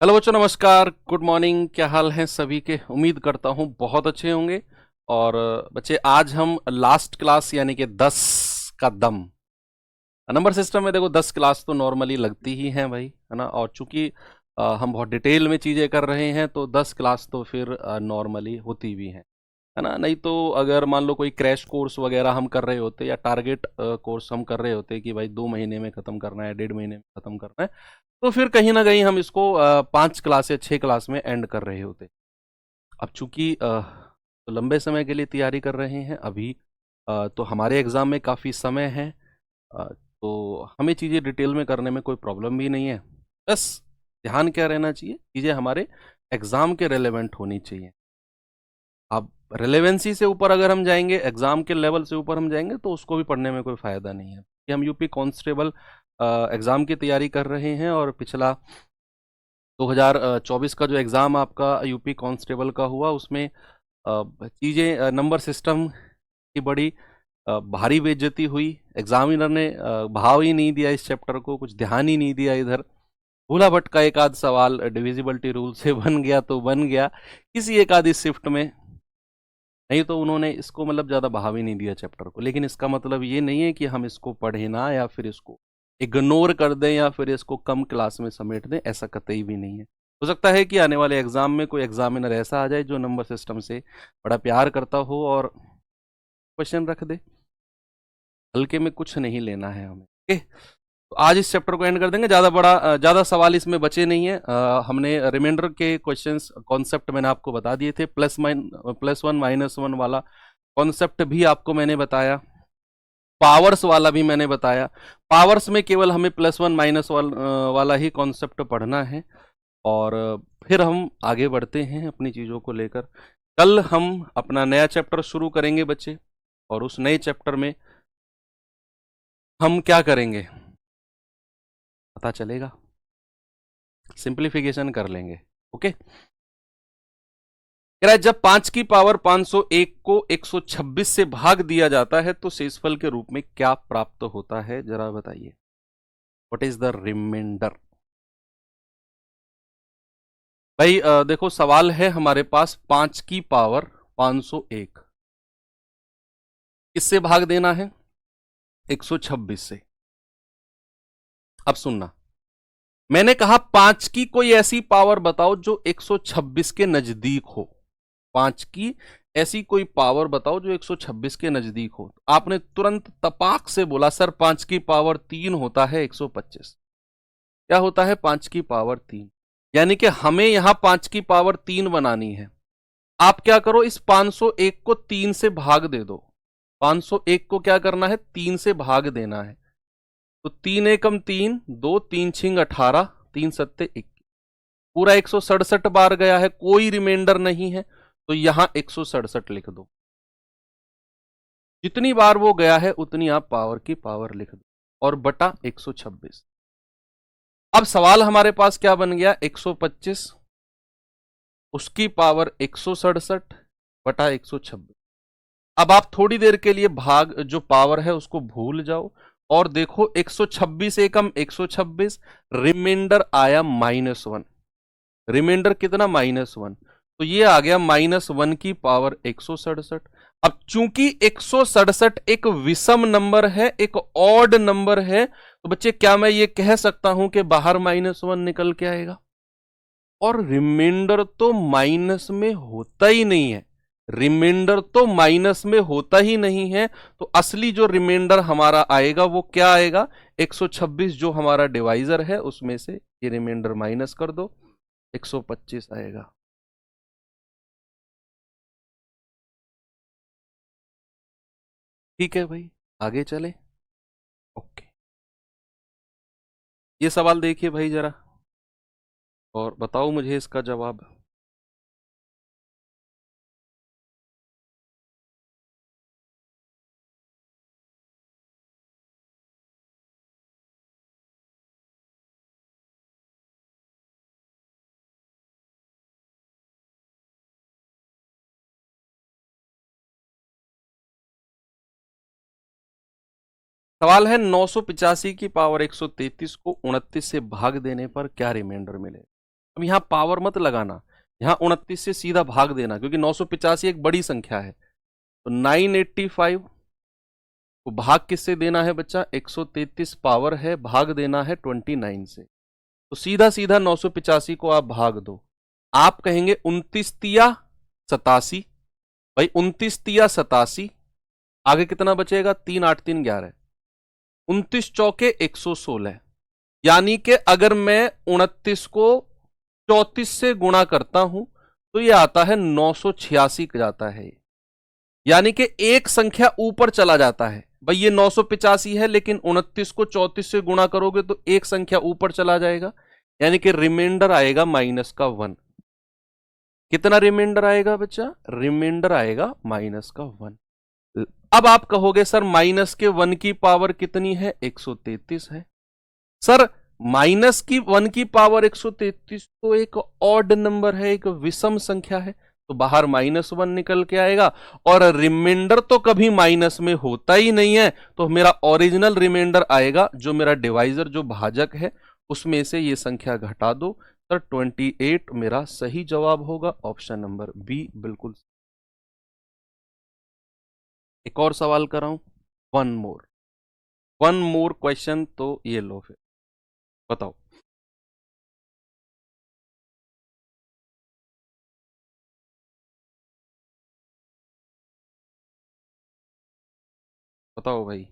Hello बच्चों, नमस्कार, good morning. क्या हाल है सभी के? उम्मीद करता हूँ बहुत अच्छे होंगे। और बच्चे, आज हम लास्ट क्लास यानी कि 10 का दम नंबर सिस्टम में। देखो, 10 क्लास तो नॉर्मली लगती ही हैं भाई, है ना। और चूंकि हम बहुत डिटेल में चीज़ें कर रहे हैं तो 10 क्लास तो फिर नॉर्मली होती भी हैं, है ना। नहीं तो अगर मान लो कोई क्रैश कोर्स वगैरह हम कर रहे होते या टारगेट कोर्स हम कर रहे होते कि भाई 2 महीने में ख़त्म करना है, 1.5 महीने में ख़त्म करना है, तो फिर कहीं ना कहीं हम इसको 5 क्लास या 6 क्लास में एंड कर रहे होते। अब चूंकि तो लंबे समय के लिए तैयारी कर रहे हैं अभी, तो हमारे एग्ज़ाम में काफ़ी समय है। तो हमें चीज़ें डिटेल में करने में कोई प्रॉब्लम भी नहीं है। बस ध्यान क्या रहना चाहिए, चीज़ें हमारे एग्ज़ाम के रेलेवेंट होनी चाहिए। अब रेलेवेंसी से ऊपर अगर हम जाएंगे, एग्ज़ाम के लेवल से ऊपर हम जाएंगे, तो उसको भी पढ़ने में कोई फ़ायदा नहीं है कि हम यूपी कांस्टेबल एग्ज़ाम की तैयारी कर रहे हैं। और पिछला 2024 का जो एग्ज़ाम आपका यूपी कांस्टेबल का हुआ, उसमें चीज़ें नंबर सिस्टम की बड़ी भारी बेइज्जती हुई। एग्जामिनर ने भाव ही नहीं दिया इस चैप्टर को, कुछ ध्यान ही नहीं दिया इधर। भूला भटका एक आध सवाल डिविजिबिलिटी रूल से बन गया तो बन गया किसी एक आधी शिफ्ट में, नहीं तो उन्होंने इसको मतलब ज़्यादा भाव ही नहीं दिया चैप्टर को। लेकिन इसका मतलब ये नहीं है कि हम इसको पढ़े ना, या फिर इसको इग्नोर कर दें, या फिर इसको कम क्लास में समेट दें, ऐसा कतई भी नहीं है। हो सकता है कि आने वाले एग्जाम में कोई एग्जामिनर ऐसा आ जाए जो नंबर सिस्टम से बड़ा प्यार करता हो और क्वेश्चन रख दे। हल्के में कुछ नहीं लेना है हमें, ओके। तो आज इस चैप्टर को एंड कर देंगे। ज़्यादा सवाल इसमें बचे नहीं है। हमने रिमाइंडर के क्वेश्चंस कॉन्सेप्ट मैंने आपको बता दिए थे। +1 -1 वाला कॉन्सेप्ट भी आपको मैंने बताया, पावर्स वाला भी मैंने बताया। पावर्स में केवल हमें +1 वाला ही कॉन्सेप्ट पढ़ना है। और फिर हम आगे बढ़ते हैं अपनी चीज़ों को लेकर। कल हम अपना नया चैप्टर शुरू करेंगे बच्चे, और उस नए चैप्टर में हम क्या करेंगे पता चलेगा, सिंप्लीफिकेशन कर लेंगे, ओके। कह रहा है, जब 5 की पावर 501 को 126 से भाग दिया जाता है तो शेषफल के रूप में क्या प्राप्त होता है, जरा बताइए। What is the remainder? भाई देखो, सवाल है हमारे पास 5 की पावर 501 किससे भाग देना है? 126 से। अब सुनना, मैंने कहा 5 की कोई ऐसी पावर बताओ जो 126 के नजदीक हो। 5 की ऐसी कोई पावर बताओ जो 126 के नजदीक हो। आपने तुरंत तपाक से बोला, सर 5 की पावर 3 होता है 125। क्या होता है 5 की पावर 3? यानी कि हमें यहां 5 की पावर 3 बनानी है। आप क्या करो, इस 501 को 3 से भाग दे दो। 501 को क्या करना है? 3 से भाग देना है। तो 3 एकम 3, 2 3 छिंग 18, 3 सत्ते 21, पूरा 167 बार गया है, कोई रिमाइंडर नहीं है, तो यहां 167 लिख दो। जितनी बार वो गया है उतनी आप पावर की पावर लिख दो, और बटा 126। अब सवाल हमारे पास क्या बन गया? 125 उसकी पावर 167 बटा 126। अब आप थोड़ी देर के लिए भाग जो पावर है उसको भूल जाओ, और देखो 126 एकम 126, रिमाइंडर आया -1। रिमाइंडर कितना? -1। तो ये आ गया -1 की पावर 167। अब चूंकि 167 एक विषम नंबर है, एक ऑड नंबर है, तो बच्चे क्या मैं ये कह सकता हूं कि बाहर -1 निकल के आएगा? और रिमाइंडर तो माइनस में होता ही नहीं है। रिमाइंडर तो माइनस में होता ही नहीं है। तो असली जो रिमाइंडर हमारा आएगा वो क्या आएगा? 126 जो हमारा डिवाइजर है उसमें से ये रिमाइंडर माइनस कर दो, 125 आएगा। ठीक है भाई, आगे चले। ओके, ये सवाल देखिए भाई जरा, और बताओ मुझे इसका जवाब। सवाल है, 985 की पावर 133 को 29 से भाग देने पर क्या रिमाइंडर मिलेगा? अब यहाँ पावर मत लगाना, यहाँ 29 से सीधा भाग देना, क्योंकि 985 एक बड़ी संख्या है। तो 985 को भाग किससे देना है बच्चा, 133 पावर है, भाग देना है 29 से। तो सीधा सीधा 985 को आप भाग दो। आप कहेंगे 29 तिया 87, भाई 29 तिया 87, आगे कितना बचेगा, 3 8 3 11, 29 चौके 116। यानी कि अगर मैं 29 को 34 से गुणा करता हूं तो यह आता है 986 जाता है। यानी कि एक संख्या ऊपर चला जाता है। भाई ये 985 है, लेकिन 29 को 34 से गुणा करोगे तो एक संख्या ऊपर चला जाएगा, यानी कि रिमाइंडर आएगा -1। कितना रिमाइंडर आएगा बच्चा, रिमाइंडर आएगा -1। अब आप कहोगे सर -1 की पावर कितनी है, 133 है। सर -1 की पावर 133 तो एक ऑड नंबर है, एक विषम संख्या है, तो बाहर -1 निकल के आएगा। और रिमाइंडर तो कभी माइनस में होता ही नहीं है, तो मेरा ओरिजिनल रिमाइंडर आएगा, जो मेरा डिवाइजर जो भाजक है उसमें से ये संख्या घटा दो। सर 28 मेरा सही जवाब होगा, ऑप्शन नंबर बी बिल्कुल। एक और सवाल कर रहा हूं, वन मोर क्वेश्चन, तो ये लो फिर बताओ। बताओ भाई।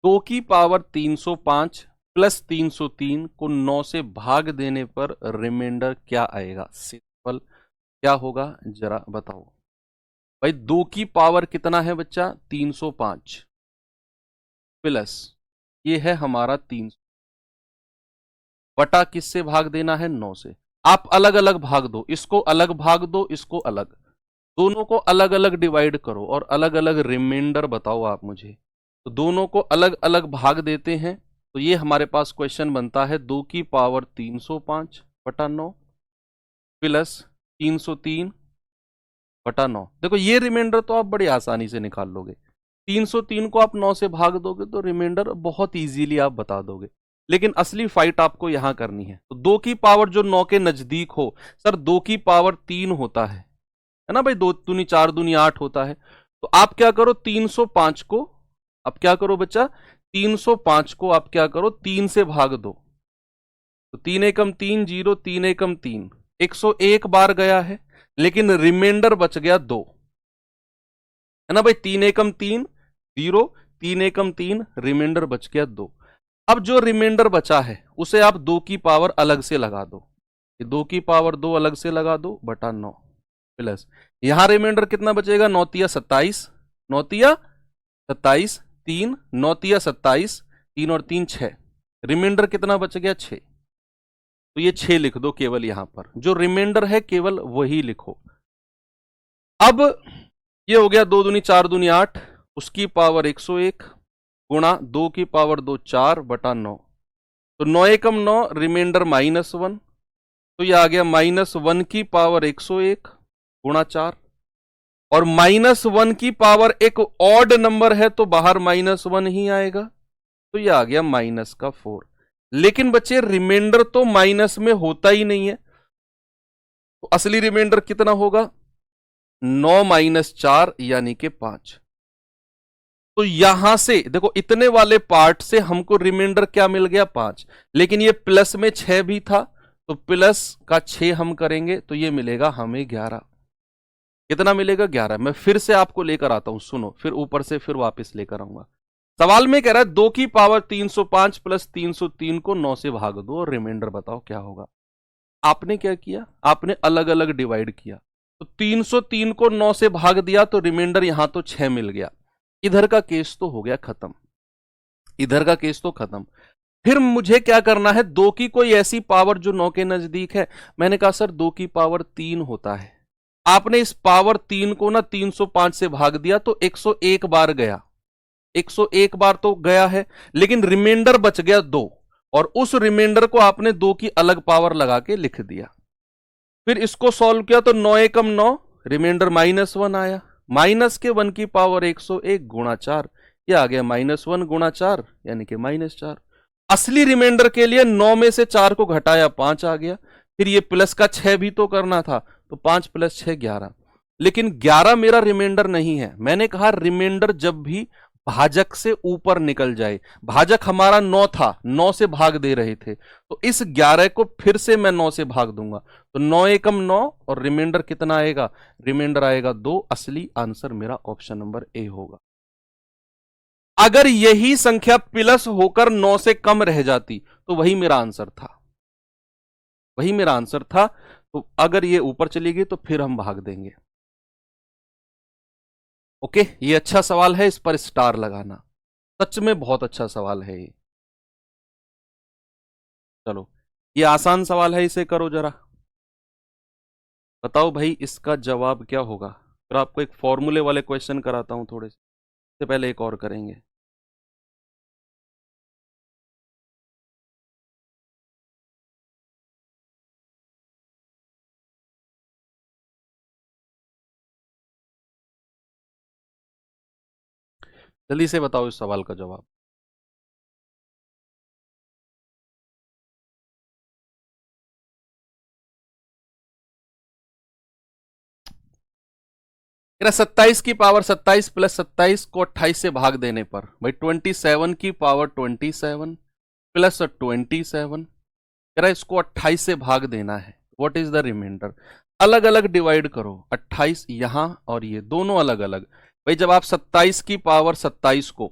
दो की पावर 305 प्लस 303 को 9 से भाग देने पर रिमाइंडर क्या आएगा, सिंपल क्या होगा जरा बताओ। भाई 2 की पावर कितना है बच्चा, 305 प्लस ये है हमारा 300 बटा किससे भाग देना है, 9 से। आप अलग अलग भाग दो, इसको अलग भाग दो, इसको अलग, दोनों को अलग अलग डिवाइड करो और अलग अलग रिमाइंडर बताओ आप मुझे। तो दोनों को अलग अलग भाग देते हैं, तो ये हमारे पास क्वेश्चन बनता है 2 की पावर 305 बटा 9 प्लस 303 बटा 9। देखो ये रिमाइंडर तो आप बड़ी आसानी से निकाल लोगे, 303 को आप 9 से भाग दोगे तो रिमाइंडर बहुत इजीली आप बता दोगे। लेकिन असली फाइट आपको यहां करनी है। तो 2 की पावर जो 9 के नजदीक हो, सर 2 की पावर 3 होता है ना भाई, 2 दूनी 4 दूनी 8 होता है। तो आप क्या करो, 305 को आप क्या करो बच्चा, 305 को आप क्या करो, 3 से भाग दो। तो 3 एकम 3 0, 3 एकम 3, 101 बार गया है, लेकिन रिमाइंडर बच गया 2, है ना भाई। 3 एकम 3 0, 3 एकम 3, रिमाइंडर बच गया 2। अब जो रिमाइंडर बचा है उसे आप 2 की पावर अलग से लगा दो, 2 की पावर 2 अलग से लगा दो बटा 9 प्लस यहां रिमाइंडर कितना बचेगा, 9 तिया 27, 9 तिया 27, 3 9 तिया 27, 3 और 3 6, रिमाइंडर कितना बच गया 6। तो ये 6 लिख दो केवल, यहां पर जो रिमाइंडर है केवल वही लिखो। अब ये हो गया 2 दूनी 4 दूनी 8, उसकी पावर 101 गुणा 2 की पावर 2 4 बटा 9। तो 9 एकम 9, रिमाइंडर -1, तो ये आ गया -1 की पावर 101 गुणा 4। और -1 की पावर एक ऑड नंबर है तो बाहर -1 ही आएगा, तो ये आ गया -4। लेकिन बच्चे रिमाइंडर तो माइनस में होता ही नहीं है, तो असली रिमाइंडर कितना होगा, 9 - 4 यानी कि 5। तो यहां से देखो, इतने वाले पार्ट से हमको रिमाइंडर क्या मिल गया, 5। लेकिन ये प्लस में 6 भी था, तो प्लस का 6 हम करेंगे तो ये मिलेगा हमें 11। कितना मिलेगा, 11। मैं फिर से आपको लेकर आता हूं, सुनो, फिर ऊपर से फिर वापस लेकर आऊंगा। सवाल में कह रहा है 2 की पावर 305 प्लस 303 को 9 से भाग दो और रिमाइंडर बताओ क्या होगा। आपने क्या किया, आपने अलग अलग डिवाइड किया। तो 303 को 9 से भाग दिया तो रिमाइंडर यहां तो 6 मिल गया। इधर का केस तो हो गया खत्म, इधर का केस तो खत्म। फिर मुझे क्या करना है, 2 की कोई ऐसी पावर जो 9 के नजदीक है। मैंने कहा सर 2 की पावर 3 होता है। आपने इस पावर 3 को ना 305 से भाग दिया तो 101 बार गया, 101 बार तो गया है, लेकिन रिमाइंडर बच गया 2। और उस रिमाइंडर को आपने 2 की अलग पावर लगा के लिख दिया। फिर इसको सॉल्व किया तो 9 एकम 9, रिमाइंडर -1 आया। माइनस के 1 की पावर 101 गुणा 4, ये आ गया -1 गुणा 4 यानी कि -4। असली रिमाइंडर के लिए 9 में से 4 को घटाया 5 आ गया। फिर ये प्लस का 6 भी तो करना था, तो 5 + 6 11। लेकिन 11 मेरा रिमाइंडर नहीं है। मैंने कहा रिमाइंडर जब भी भाजक से ऊपर निकल जाए, भाजक हमारा 9 था, 9 से भाग दे रहे थे, तो इस 11 को फिर से मैं 9 से भाग दूंगा, तो 9 एकम 9 और रिमाइंडर कितना आएगा? रिमाइंडर आएगा 2। असली आंसर मेरा ऑप्शन नंबर ए होगा। अगर यही संख्या प्लस होकर 9 से कम रह जाती तो वही मेरा आंसर था, वही मेरा आंसर था। तो अगर ये ऊपर चली गई तो फिर हम भाग देंगे। ओके, ये अच्छा सवाल है, इस पर स्टार लगाना। सच में बहुत अच्छा सवाल है ये। चलो, ये आसान सवाल है, इसे करो जरा। बताओ भाई इसका जवाब क्या होगा। फिर आपको एक फॉर्मूले वाले क्वेश्चन कराता हूं थोड़े से पहले, एक और करेंगे। जल्दी से बताओ इस सवाल का जवाब। मेरा 27 की पावर 27 + 27 को 28 से भाग देने पर भाई 27 की पावर 27 + 27, कह इसको 28 से भाग देना है। What is the remainder? अलग अलग डिवाइड करो, 28 यहां और ये दोनों अलग अलग। भाई जब आप 27 की पावर 27 को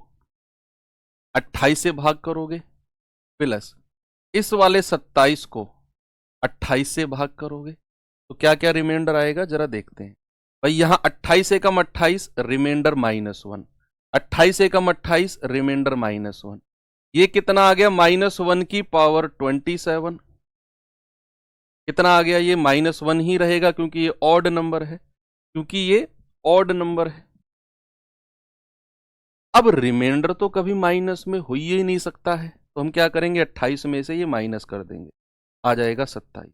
28 से भाग करोगे, प्लस इस वाले 27 को 28 से भाग करोगे, तो क्या क्या रिमाइंडर आएगा जरा देखते हैं। भाई यहां 28 एकम 28, रिमाइंडर -1, 28 एकम 28, रिमाइंडर -1। ये कितना आ गया? -1 की पावर 27। कितना आ गया? ये -1 ही रहेगा क्योंकि ये ऑड नंबर है, क्योंकि ये ऑड नंबर है। अब रिमाइंडर तो कभी माइनस में हो ही नहीं सकता है, तो हम क्या करेंगे? 28 में से ये माइनस कर देंगे, आ जाएगा 27।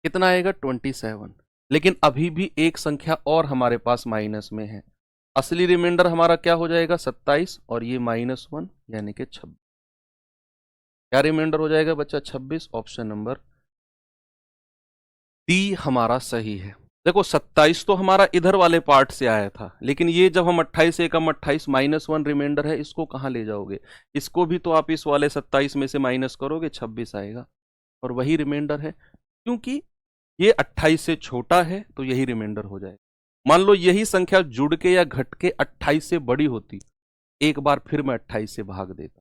कितना आएगा? 27। लेकिन अभी भी एक संख्या और हमारे पास माइनस में है। असली रिमाइंडर हमारा क्या हो जाएगा? 27 और ये -1 यानी कि 26। क्या रिमाइंडर हो जाएगा बच्चा? 26। ऑप्शन नंबर डी हमारा सही है। देखो 27 तो हमारा इधर वाले पार्ट से आया था, लेकिन ये जब हम 28 एकम 28 -1 रिमाइंडर है, इसको कहां ले जाओगे? इसको भी तो आप इस वाले 27 में से माइनस करोगे, 26 आएगा और वही रिमाइंडर है। क्योंकि ये 28 से छोटा है तो यही रिमाइंडर हो जाएगा। मान लो यही संख्या जुड़ के या घट के 28 से बड़ी होती, एक बार फिर मैं 28 से भाग देता।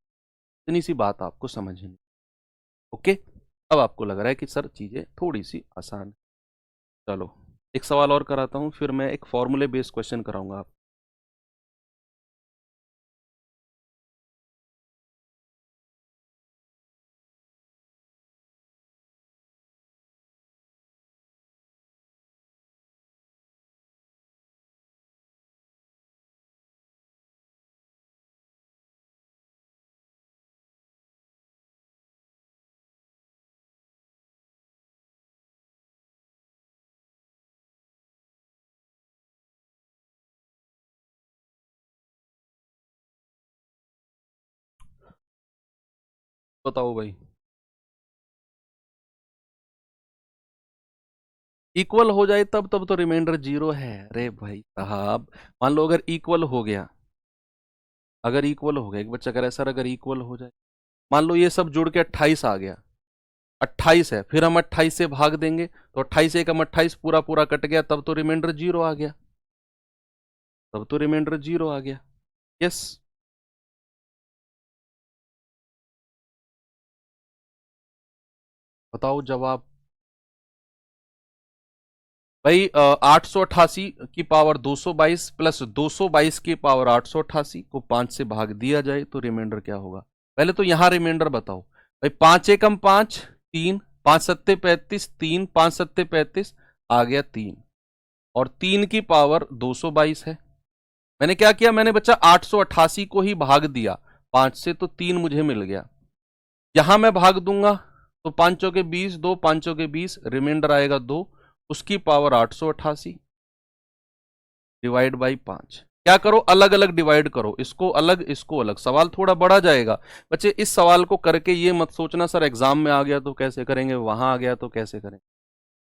इतनी सी बात आपको समझनी। ओके, अब आपको लग रहा है कि सर चीजें थोड़ी सी आसान है। चलो एक सवाल और कराता हूं, फिर मैं एक फॉर्मूले बेस्ड क्वेश्चन कराऊंगा आप। बताओ भाई। इक्वल हो जाए तब तब तो रिमाइंडर 0 है। अरे भाई साहब, मान लो अगर इक्वल हो गया, अगर इक्वल हो गया, एक बच्चा कह रहा है सर अगर इक्वल हो जाए, मान लो ये सब जुड़ के 28 आ गया, 28 है, फिर हम 28 से भाग देंगे तो 28 एकम 28 पूरा पूरा कट गया, तब तो रिमाइंडर 0 आ गया, तब तो रिमाइंडर 0 आ गया। यस, बताओ जवाब। भाई 888 की पावर 222 प्लस 222 की पावर 888 को 5 से भाग दिया जाए तो रिमाइंडर क्या होगा? पहले तो यहां रिमाइंडर बताओ। भाई 5 एकम 5, 3, 5 सत्ते 35, 3, 5 सत्ते 35, आ गया 3, और 3 की पावर 222 है। मैंने क्या किया? मैंने बच्चा 888 को ही भाग दिया, 5 से तो 3 मुझे मिल गया। यहां मैं भाग दूंगा तो 5 के 20, 2 5 के 20, रिमाइंडर आएगा 2, उसकी पावर 888 डिवाइड बाई 5। क्या करो, अलग अलग डिवाइड करो, इसको अलग इसको अलग। सवाल थोड़ा बड़ा जाएगा बच्चे। इस सवाल को करके ये मत सोचना सर एग्जाम में आ गया तो कैसे करेंगे, वहां आ गया तो कैसे करेंगे।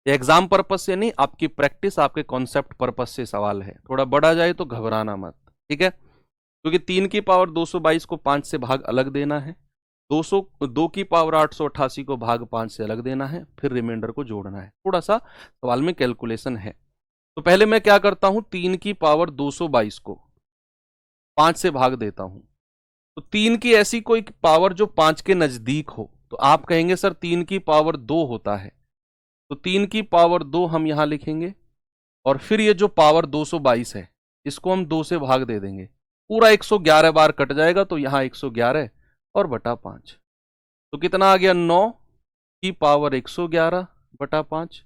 ये एग्जाम पर्पस से नहीं, आपकी प्रैक्टिस, आपके कॉन्सेप्ट पर्पस से सवाल है। थोड़ा बड़ा जाए तो घबराना मत, ठीक है। क्योंकि 3 की पावर 222 को 5 से भाग अलग देना है, 2 की पावर 888 को भाग 5 से अलग देना है, फिर रिमाइंडर को जोड़ना है। थोड़ा सा सवाल में कैलकुलेशन है। तो पहले मैं क्या करता हूं, 3 की पावर 222 को 5 से भाग देता हूं। तो 3 की ऐसी कोई पावर जो 5 के नजदीक हो, तो आप कहेंगे सर 3 की पावर 2 होता है, तो 3 की पावर 2 हम यहां लिखेंगे, और फिर ये जो पावर 222 है इसको हम 2 से भाग दे देंगे, पूरा 111 बार कट जाएगा, तो यहां 111 और बटा 5। तो कितना आ गया, 9 की पावर 111 बटा 5।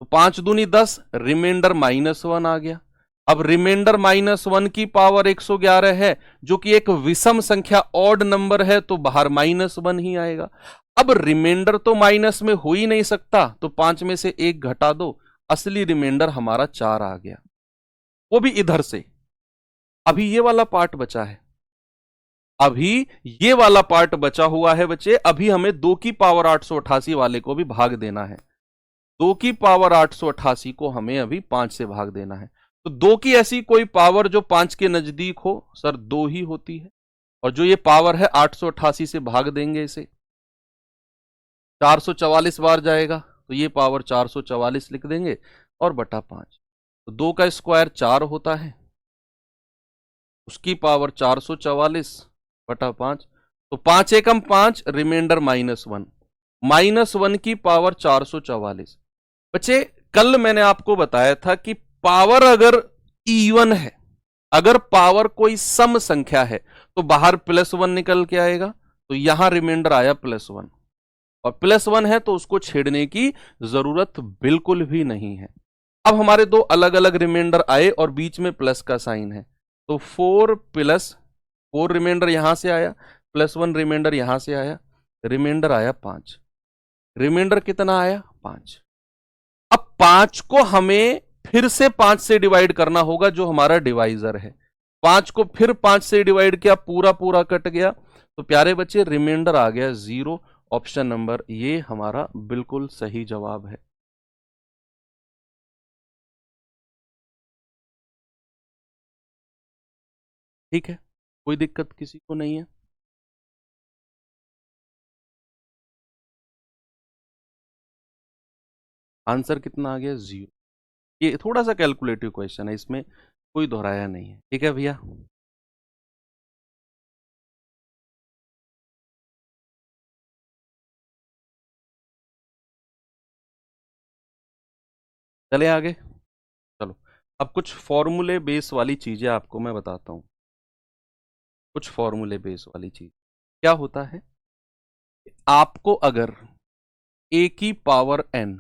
तो 5 दूनी 10, रिमाइंडर -1 आ गया। अब रिमाइंडर -1 की पावर 111 है, जो कि एक विषम संख्या ऑड नंबर है, तो बाहर -1 ही आएगा। अब रिमाइंडर तो माइनस में हो ही नहीं सकता, तो 5 में से 1 घटा दो, असली रिमाइंडर हमारा 4 आ गया, वो भी इधर से। अभी ये वाला पार्ट बचा है, अभी ये वाला पार्ट बचा हुआ है बच्चे। अभी हमें 2 की पावर 888 वाले को भी भाग देना है। 2 की पावर 888 को हमें अभी 5 से भाग देना है। तो 2 की ऐसी कोई पावर जो 5 के नजदीक हो, सर 2 ही होती है। और जो ये पावर है 888 से भाग देंगे इसे, 444 बार जाएगा, तो ये पावर 444 लिख देंगे और बटा 5। तो 2 का स्क्वायर 4 होता है, उसकी पावर 444 बटा 5। तो 5 एकम 5, रिमाइंडर -1, -1 की पावर 444। बच्चे कल मैंने आपको बताया था कि पावर अगर इवन है, अगर पावर कोई सम संख्या है, तो बाहर +1 निकल के आएगा, तो यहां रिमाइंडर आया +1, और +1 है तो उसको छेड़ने की जरूरत बिल्कुल भी नहीं है। अब हमारे दो अलग अलग रिमाइंडर आए और बीच में प्लस का साइन है, तो 4 + 4 रिमाइंडर यहां से आया, +1 रिमाइंडर यहां से आया, रिमाइंडर आया 5। रिमाइंडर कितना आया, 5। अब 5 को हमें फिर से 5 से डिवाइड करना होगा, जो हमारा डिवाइजर है। 5 को फिर 5 से डिवाइड किया, पूरा पूरा कट गया, तो प्यारे बच्चे रिमाइंडर आ गया 0। ऑप्शन नंबर ये हमारा बिल्कुल सही जवाब है। ठीक है, कोई दिक्कत किसी को नहीं है। आंसर कितना आ गया, 0। ये थोड़ा सा कैलकुलेटिव क्वेश्चन है, इसमें कोई दोहराया नहीं है। ठीक है भैया, चले आगे। चलो, अब कुछ फॉर्मूले बेस वाली चीजें आपको मैं बताता हूं। कुछ फॉर्मूले बेस वाली चीज क्या होता है, आपको अगर a की पावर n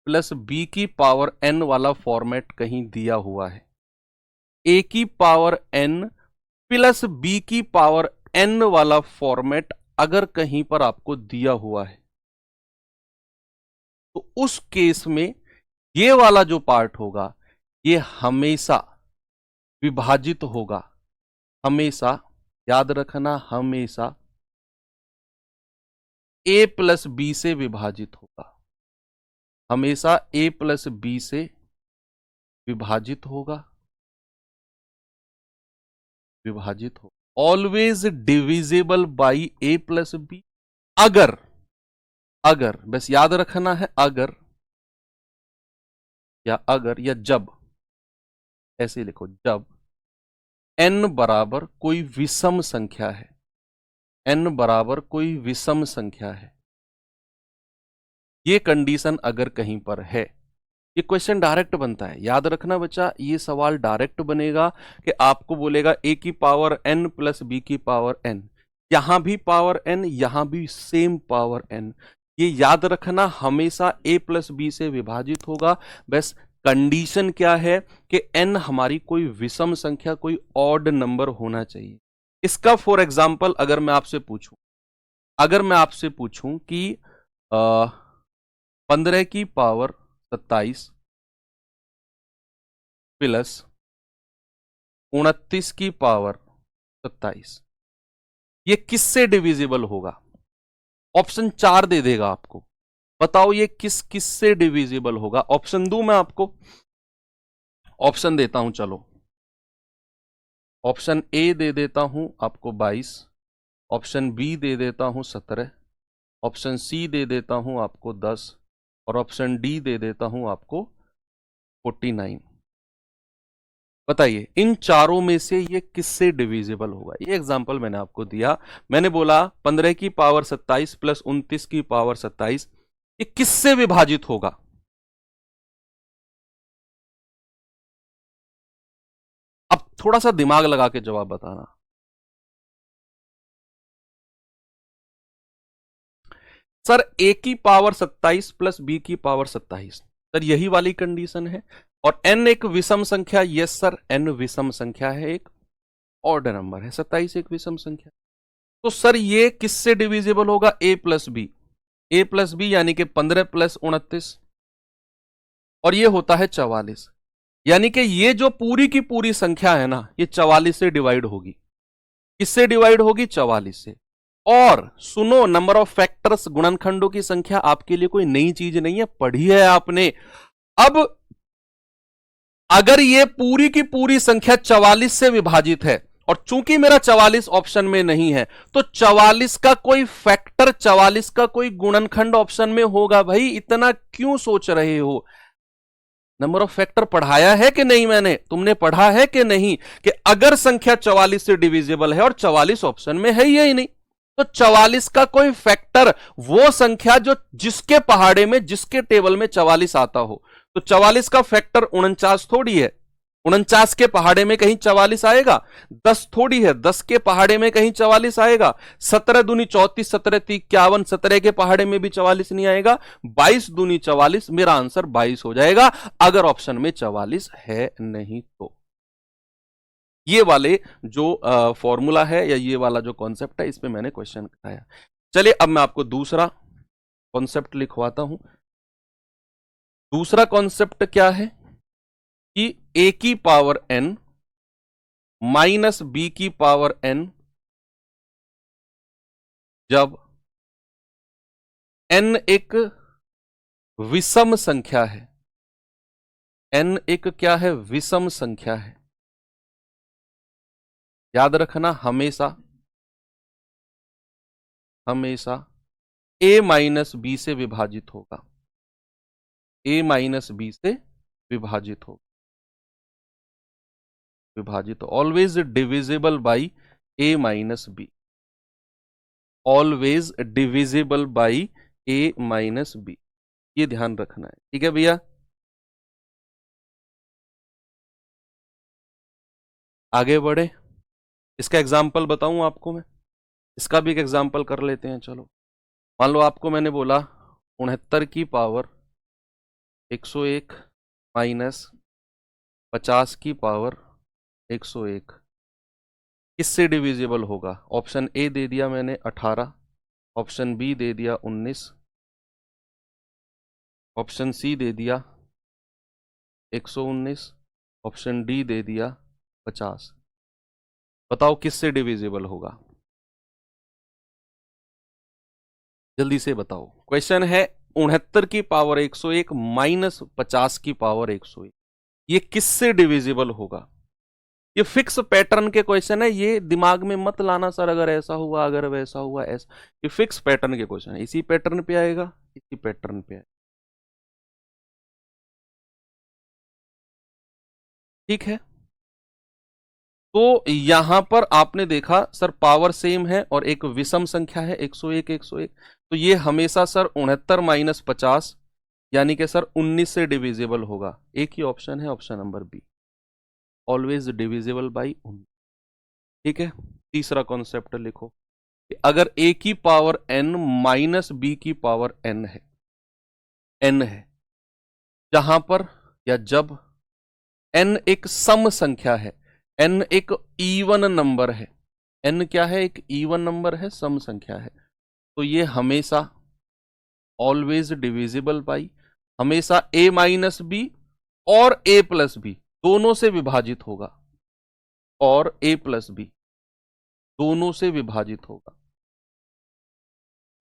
प्लस b की पावर n वाला फॉर्मेट कहीं दिया हुआ है, a की पावर n प्लस b की पावर n वाला फॉर्मेट अगर कहीं पर आपको दिया हुआ है, तो उस केस में ये वाला जो पार्ट होगा ये हमेशा विभाजित होगा। हमेशा याद रखना, हमेशा a प्लस बी से विभाजित होगा। हमेशा a प्लस बी से विभाजित होगा, विभाजित हो, always divisible by a plus B. अगर, अगर बस याद रखना है, अगर या जब, ऐसे लिखो, जब n बराबर कोई विषम संख्या है, n बराबर कोई विषम संख्या है, ये कंडीशन अगर कहीं पर है, ये क्वेश्चन डायरेक्ट बनता है। याद रखना बच्चा, ये सवाल डायरेक्ट बनेगा कि आपको बोलेगा a की पावर n प्लस b की पावर n, यहां भी पावर n, यहां भी सेम पावर n। ये याद रखना, हमेशा a प्लस बी से विभाजित होगा। बस कंडीशन क्या है कि n हमारी कोई विषम संख्या, कोई ऑड नंबर होना चाहिए। इसका फॉर एग्जाम्पल अगर मैं आपसे पूछूं कि 15 की पावर 27 प्लस 29 की पावर 27, ये किससे डिविजिबल होगा? ऑप्शन 4 दे देगा आपको। बताओ ये किससे डिविजिबल होगा? ऑप्शन दूं मैं आपको? ऑप्शन देता हूं, चलो। ऑप्शन ए दे देता हूं आपको 22, ऑप्शन बी दे देता हूं 17, ऑप्शन सी दे देता हूं आपको 10 और ऑप्शन डी दे देता हूं आपको 49। बताइए इन चारों में से ये किससे डिविजिबल होगा? ये एग्जांपल मैंने आपको दिया, मैंने बोला 15 की पावर 27 प्लस 29 की पावर 27, ये किससे विभाजित होगा? अब थोड़ा सा दिमाग लगा के जवाब बताना। सर ए की पावर 27 प्लस बी की पावर 27, सर यही वाली कंडीशन है। और एन एक विषम संख्या, यस सर एन विषम संख्या है, एक ऑड नंबर है, 27 एक विषम संख्या। तो सर ये किससे डिविजिबल होगा? ए प्लस बी। ए प्लस बी यानी कि 15 प्लस 29 और ये होता है 44। यानी कि ये जो पूरी की पूरी संख्या है ना, ये 44 से डिवाइड होगी। किससे डिवाइड होगी? 44 से। और सुनो, नंबर ऑफ फैक्टर्स, गुणनखंडों की संख्या आपके लिए कोई नई चीज नहीं है, पढ़ी है आपने। अब अगर ये पूरी की पूरी संख्या 44 से विभाजित है और चूंकि मेरा 44 ऑप्शन में नहीं है, तो 44 का कोई फैक्टर, 44 का कोई गुणनखंड ऑप्शन में होगा। भाई इतना क्यों सोच रहे हो? नंबर ऑफ फैक्टर पढ़ाया है कि नहीं? मैंने, तुमने पढ़ा है कि नहीं कि अगर संख्या 44 से डिविजिबल है और 44 ऑप्शन में है ही नहीं, तो 44 का कोई फैक्टर, वो संख्या जो जिसके पहाड़े में, जिसके टेबल में 44 आता हो, तो 44 का फैक्टर 49 थोड़ी है। 49 के पहाड़े में कहीं 44 आएगा? 10 थोड़ी है, 10 के पहाड़े में कहीं 44 आएगा? 17 दूनी 34, 17 ती 51, 17 के पहाड़े में भी 44 नहीं आएगा। 22 दूनी 44, मेरा आंसर 22 हो जाएगा अगर ऑप्शन में 44 है नहीं तो। ये वाले जो फॉर्मूला है या ये वाला जो कॉन्सेप्ट है, इस पे मैंने क्वेश्चन कराया। चलिए अब मैं आपको दूसरा कॉन्सेप्ट लिखवाता हूं। दूसरा कॉन्सेप्ट क्या है कि ए की पावर n माइनस बी की पावर n जब n एक विषम संख्या है, n एक क्या है? विषम संख्या है। याद रखना, हमेशा हमेशा a माइनस बी से विभाजित होगा, a माइनस बी से विभाजित होगा, विभाजित, always divisible by a minus B, always divisible by a minus B, ये ध्यान रखना है। ठीक है भैया, आगे बढ़े। इसका एग्जाम्पल बताऊं आपको मैं? इसका भी एक एग्जाम्पल कर लेते हैं। चलो, मान लो आपको मैंने बोला 69 की पावर 101 माइनस 50 की पावर 101 किससे डिविजिबल होगा? ऑप्शन ए दे दिया मैंने 18, ऑप्शन बी दे दिया 19, ऑप्शन सी दे दिया 119, ऑप्शन डी दे दिया 50। बताओ किससे डिविजिबल होगा? जल्दी से बताओ। क्वेश्चन है 69 की पावर 101 माइनस 50 की पावर 101, ये किससे डिविजिबल होगा? ये फिक्स पैटर्न के क्वेश्चन है, ये दिमाग में मत लाना सर अगर ऐसा हुआ, अगर वैसा हुआ, ऐसा। ये फिक्स पैटर्न के क्वेश्चन है, इसी पैटर्न पे आएगा, इसी पैटर्न पे आएगा। ठीक है, तो यहां पर आपने देखा सर पावर सेम है और एक विषम संख्या है 101 101, तो ये हमेशा सर 69 माइनस 50 यानी कि सर 19 से डिविजिबल होगा। एक ही ऑप्शन है, option number B, always divisible by 19। ठीक है, तीसरा कॉन्सेप्ट लिखो कि अगर a की पावर n माइनस बी की पावर n है, n है, जहां पर या जब n एक सम संख्या है, n एक इवन नंबर है, n क्या है, एक इवन नंबर है, सम संख्या है, तो ये हमेशा ऑलवेज डिविजिबल बाई हमेशा a माइनस बी और a प्लस बी दोनों से विभाजित होगा, और a प्लस बी दोनों से विभाजित होगा,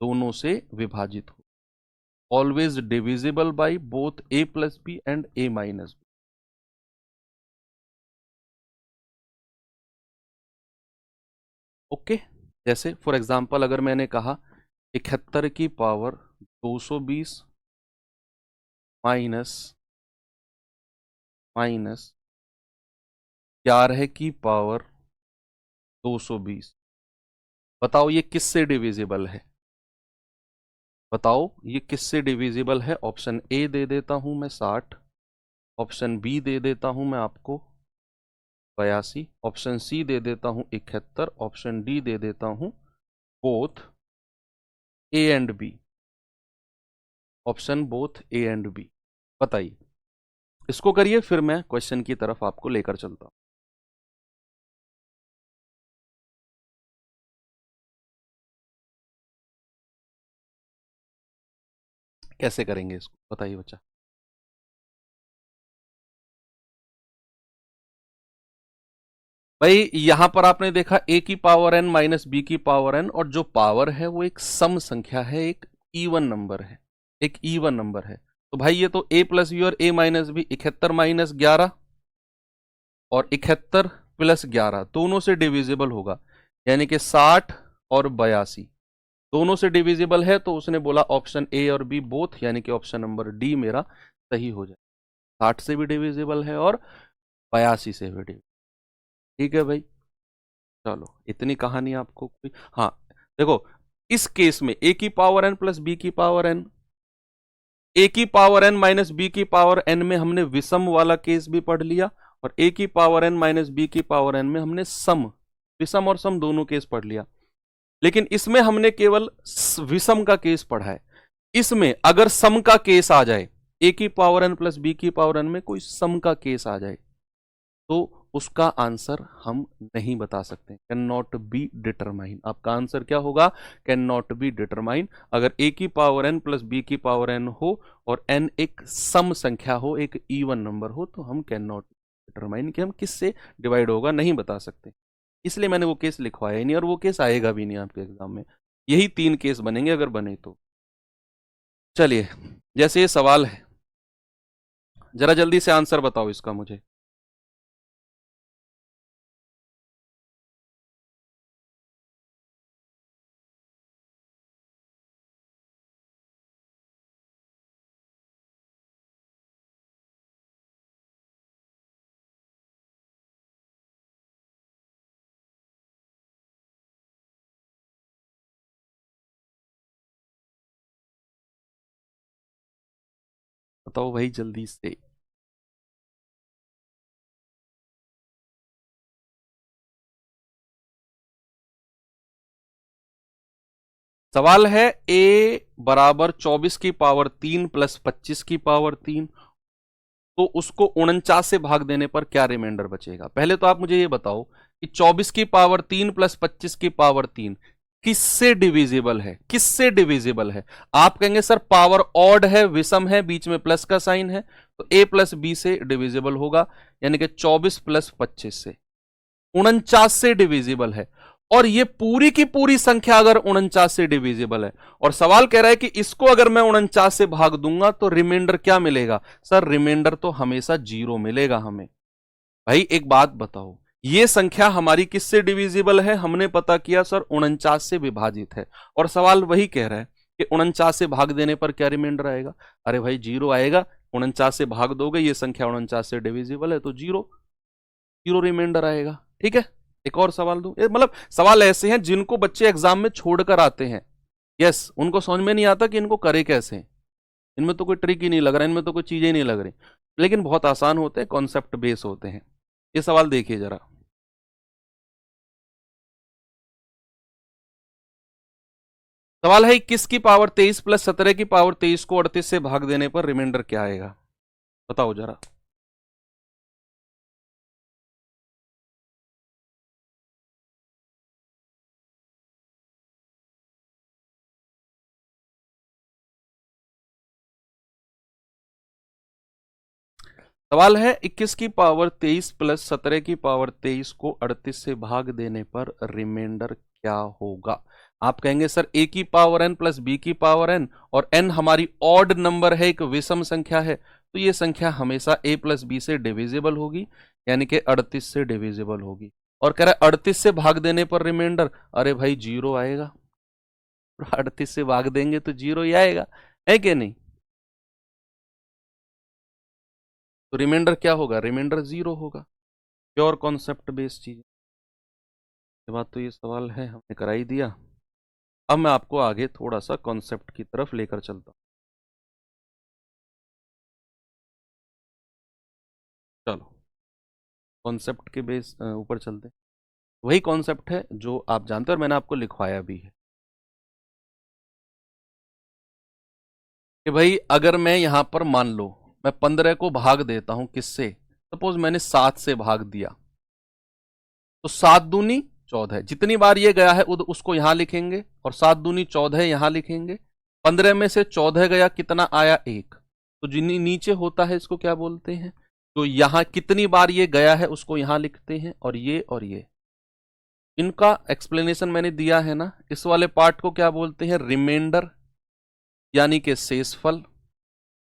दोनों से विभाजित होगा, always divisible by both a plus B and a minus B. Okay, जैसे फॉर एग्जांपल अगर मैंने कहा 71 की पावर 220 माइनस 11 की पावर 220, बताओ ये किससे डिविजिबल है, बताओ ये किससे डिविजिबल है। ऑप्शन ए दे देता हूं मैं 60, ऑप्शन बी दे देता हूं मैं आपको 82, ऑप्शन सी दे देता हूं 71, ऑप्शन डी दे देता हूं both A and B, option both A and B. बताइए, इसको करिए फिर मैं क्वेश्चन की तरफ आपको लेकर चलता हूं। कैसे करेंगे इसको, बताइए बच्चा। भाई यहां पर आपने देखा a की पावर n माइनस बी की पावर n, और जो पावर है वो एक सम संख्या है, एक इवन नंबर है, एक इवन नंबर है। तो भाई ये तो a प्लस बी और a माइनस बी 71 माइनस 11 और 71 प्लस 11 दोनों से डिविजिबल होगा, यानी कि 60 और 82 दोनों से डिविजिबल है, तो उसने बोला ऑप्शन ए और बी बोथ, यानी कि ऑप्शन नंबर डी मेरा सही हो जाए। 60 से भी डिविजिबल है और 82 से भी डिविजिबल। ठीक है भाई, चलो इतनी कहानी आपको कोई। हाँ देखो, इस केस में a की पावर n प्लस बी की पावर n, a की पावर n माइनस बी की पावर n में हमने विषम वाला केस भी पढ़ लिया, और a की पावर n माइनस बी की पावर n में हमने सम, विषम और सम दोनों केस पढ़ लिया। लेकिन इसमें हमने केवल विषम का केस पढ़ा है। इसमें अगर सम का केस आ जाए, a की पावर n प्लस बी की पावर n में कोई सम का केस आ जाए, तो उसका आंसर हम नहीं बता सकते, कैन नॉट बी डिटरमाइन। आपका आंसर क्या होगा, कैन नॉट बी डिटरमाइन। अगर a की पावर n प्लस बी की पावर n हो और n एक सम संख्या हो, एक इवन नंबर हो, तो हम कैन नॉट डिटरमाइन कि हम किससे डिवाइड होगा नहीं बता सकते। इसलिए मैंने वो केस लिखवाया ही नहीं, और वो केस आएगा भी नहीं आपके एग्जाम में। यही 3 केस बनेंगे अगर बने तो। चलिए, जैसे ये सवाल है, जरा जल्दी से आंसर बताओ इसका मुझे। बताओ भाई जल्दी से। सवाल है a बराबर 24 की पावर 3 प्लस 25 की पावर 3, तो उसको 49 से भाग देने पर क्या रिमाइंडर बचेगा। पहले तो आप मुझे ये बताओ कि 24 की पावर 3 प्लस 25 की पावर 3 किससे डिविजिबल है, किससे डिविजिबल है। आप कहेंगे सर पावर ऑड है, विषम है, बीच में प्लस का साइन है, तो a प्लस बी से डिविजिबल होगा, यानी कि 24 प्लस 25 से 49 से डिविजिबल है। और ये पूरी की पूरी संख्या अगर 49 से डिविजिबल है, और सवाल कह रहा है कि इसको अगर मैं 49 से भाग दूंगा तो रिमाइंडर क्या मिलेगा। सर रिमाइंडर तो हमेशा 0 मिलेगा हमें। भाई एक बात बताओ, ये संख्या हमारी किससे डिविजिबल है, हमने पता किया सर 49 से विभाजित है, और सवाल वही कह रहा है कि 49 से भाग देने पर क्या रिमाइंडर आएगा। अरे भाई 0 आएगा, 49 से भाग दोगे, ये संख्या 49 से डिविजिबल है, तो 0 0 रिमाइंडर आएगा। ठीक है, एक और सवाल दूं, मतलब सवाल ऐसे हैं जिनको बच्चे एग्जाम में छोड़कर आते हैं। यस, उनको समझ में नहीं आता कि इनको करे कैसे। इनमें तो कोई ट्रिक ही नहीं लग रहा, इनमें तो कोई चीजें ही नहीं लग रही, लेकिन बहुत आसान होते हैं, कॉन्सेप्ट बेस होते हैं। ये सवाल देखिए जरा। सवाल है 21 की पावर 23 प्लस 17 की पावर 23 को 38 से भाग देने पर रिमाइंडर क्या आएगा, बताओ जरा। सवाल है 21 की पावर 23 प्लस 17 की पावर 23 को 38 से भाग देने पर रिमाइंडर क्या होगा। आप कहेंगे सर a की पावर n प्लस b की पावर n, और n हमारी ऑड नंबर है, एक विषम संख्या है, तो ये संख्या हमेशा a प्लस बी से डिविजिबल होगी, यानी कि 38 से डिविजिबल होगी। और कह रहा है 38 से भाग देने पर रिमाइंडर, अरे भाई जीरो आएगा, 38 से भाग देंगे तो जीरो ही आएगा, है कि नहीं। तो रिमाइंडर क्या होगा, रिमाइंडर जीरो होगा। प्योर कॉन्सेप्ट बेस्ड चीज। ये बात तो ये सवाल है हमने करा ही दिया। अब मैं आपको आगे थोड़ा सा कॉन्सेप्ट की तरफ लेकर चलता हूं। चलो कॉन्सेप्ट के बेस ऊपर चलते हैं। वही कॉन्सेप्ट है जो आप जानते हो और मैंने आपको लिखवाया भी है कि भाई अगर मैं यहां पर मान लो मैं 15 को भाग देता हूं किससे, सपोज मैंने 7 से भाग दिया, तो 7 दूनी 14, जितनी बार ये गया है उसको यहां लिखेंगे, और 7 दूनी 14 यहां लिखेंगे। 15 में से 14 गया, कितना आया, एक। तो जिन्हीं नीचे होता है इसको क्या बोलते हैं, तो यहां कितनी बार ये गया है उसको यहां लिखते हैं, और ये इनका एक्सप्लेनेशन मैंने दिया है ना। इस वाले पार्ट को क्या बोलते हैं, रिमाइंडर, यानी कि शेषफल।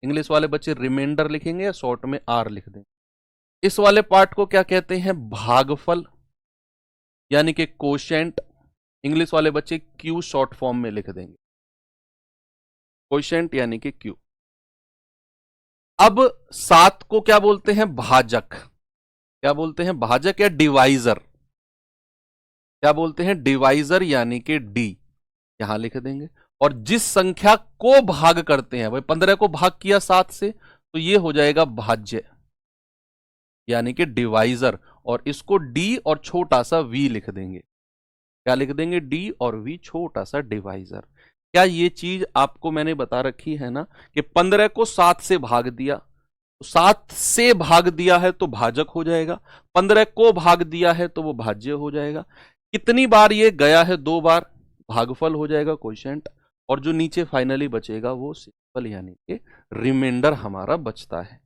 इंग्लिश वाले बच्चे रिमाइंडर लिखेंगे या शॉर्ट में आर लिख देंगे। इस वाले पार्ट को क्या कहते हैं, भागफल, यानी कि कोशेंट। इंग्लिश वाले बच्चे क्यू शॉर्ट फॉर्म में लिख देंगे, कोशेंट यानी कि क्यू। अब 7 को क्या बोलते हैं, भाजक। क्या बोलते हैं, भाजक या डिवाइजर। क्या बोलते हैं, डिवाइजर यानी कि डी, यहां लिख देंगे। और जिस संख्या को भाग करते हैं, भाई 15 को भाग किया 7 से, तो ये हो जाएगा भाज्य, यानी कि डिवाइजर। और इसको डी और छोटा सा वी लिख देंगे। क्या लिख देंगे, डी और वी, छोटा सा डिवाइजर। क्या ये चीज आपको मैंने बता रखी है ना, कि 15 को 7 से भाग दिया, तो 7 से भाग दिया है तो भाजक हो जाएगा, 15 को भाग दिया है तो वो भाज्य हो जाएगा। कितनी बार ये गया है, 2 बार, भागफल हो जाएगा, क्वोशिएंट। और जो नीचे फाइनली बचेगा वो सिंपल, यानी कि रिमाइंडर हमारा बचता है।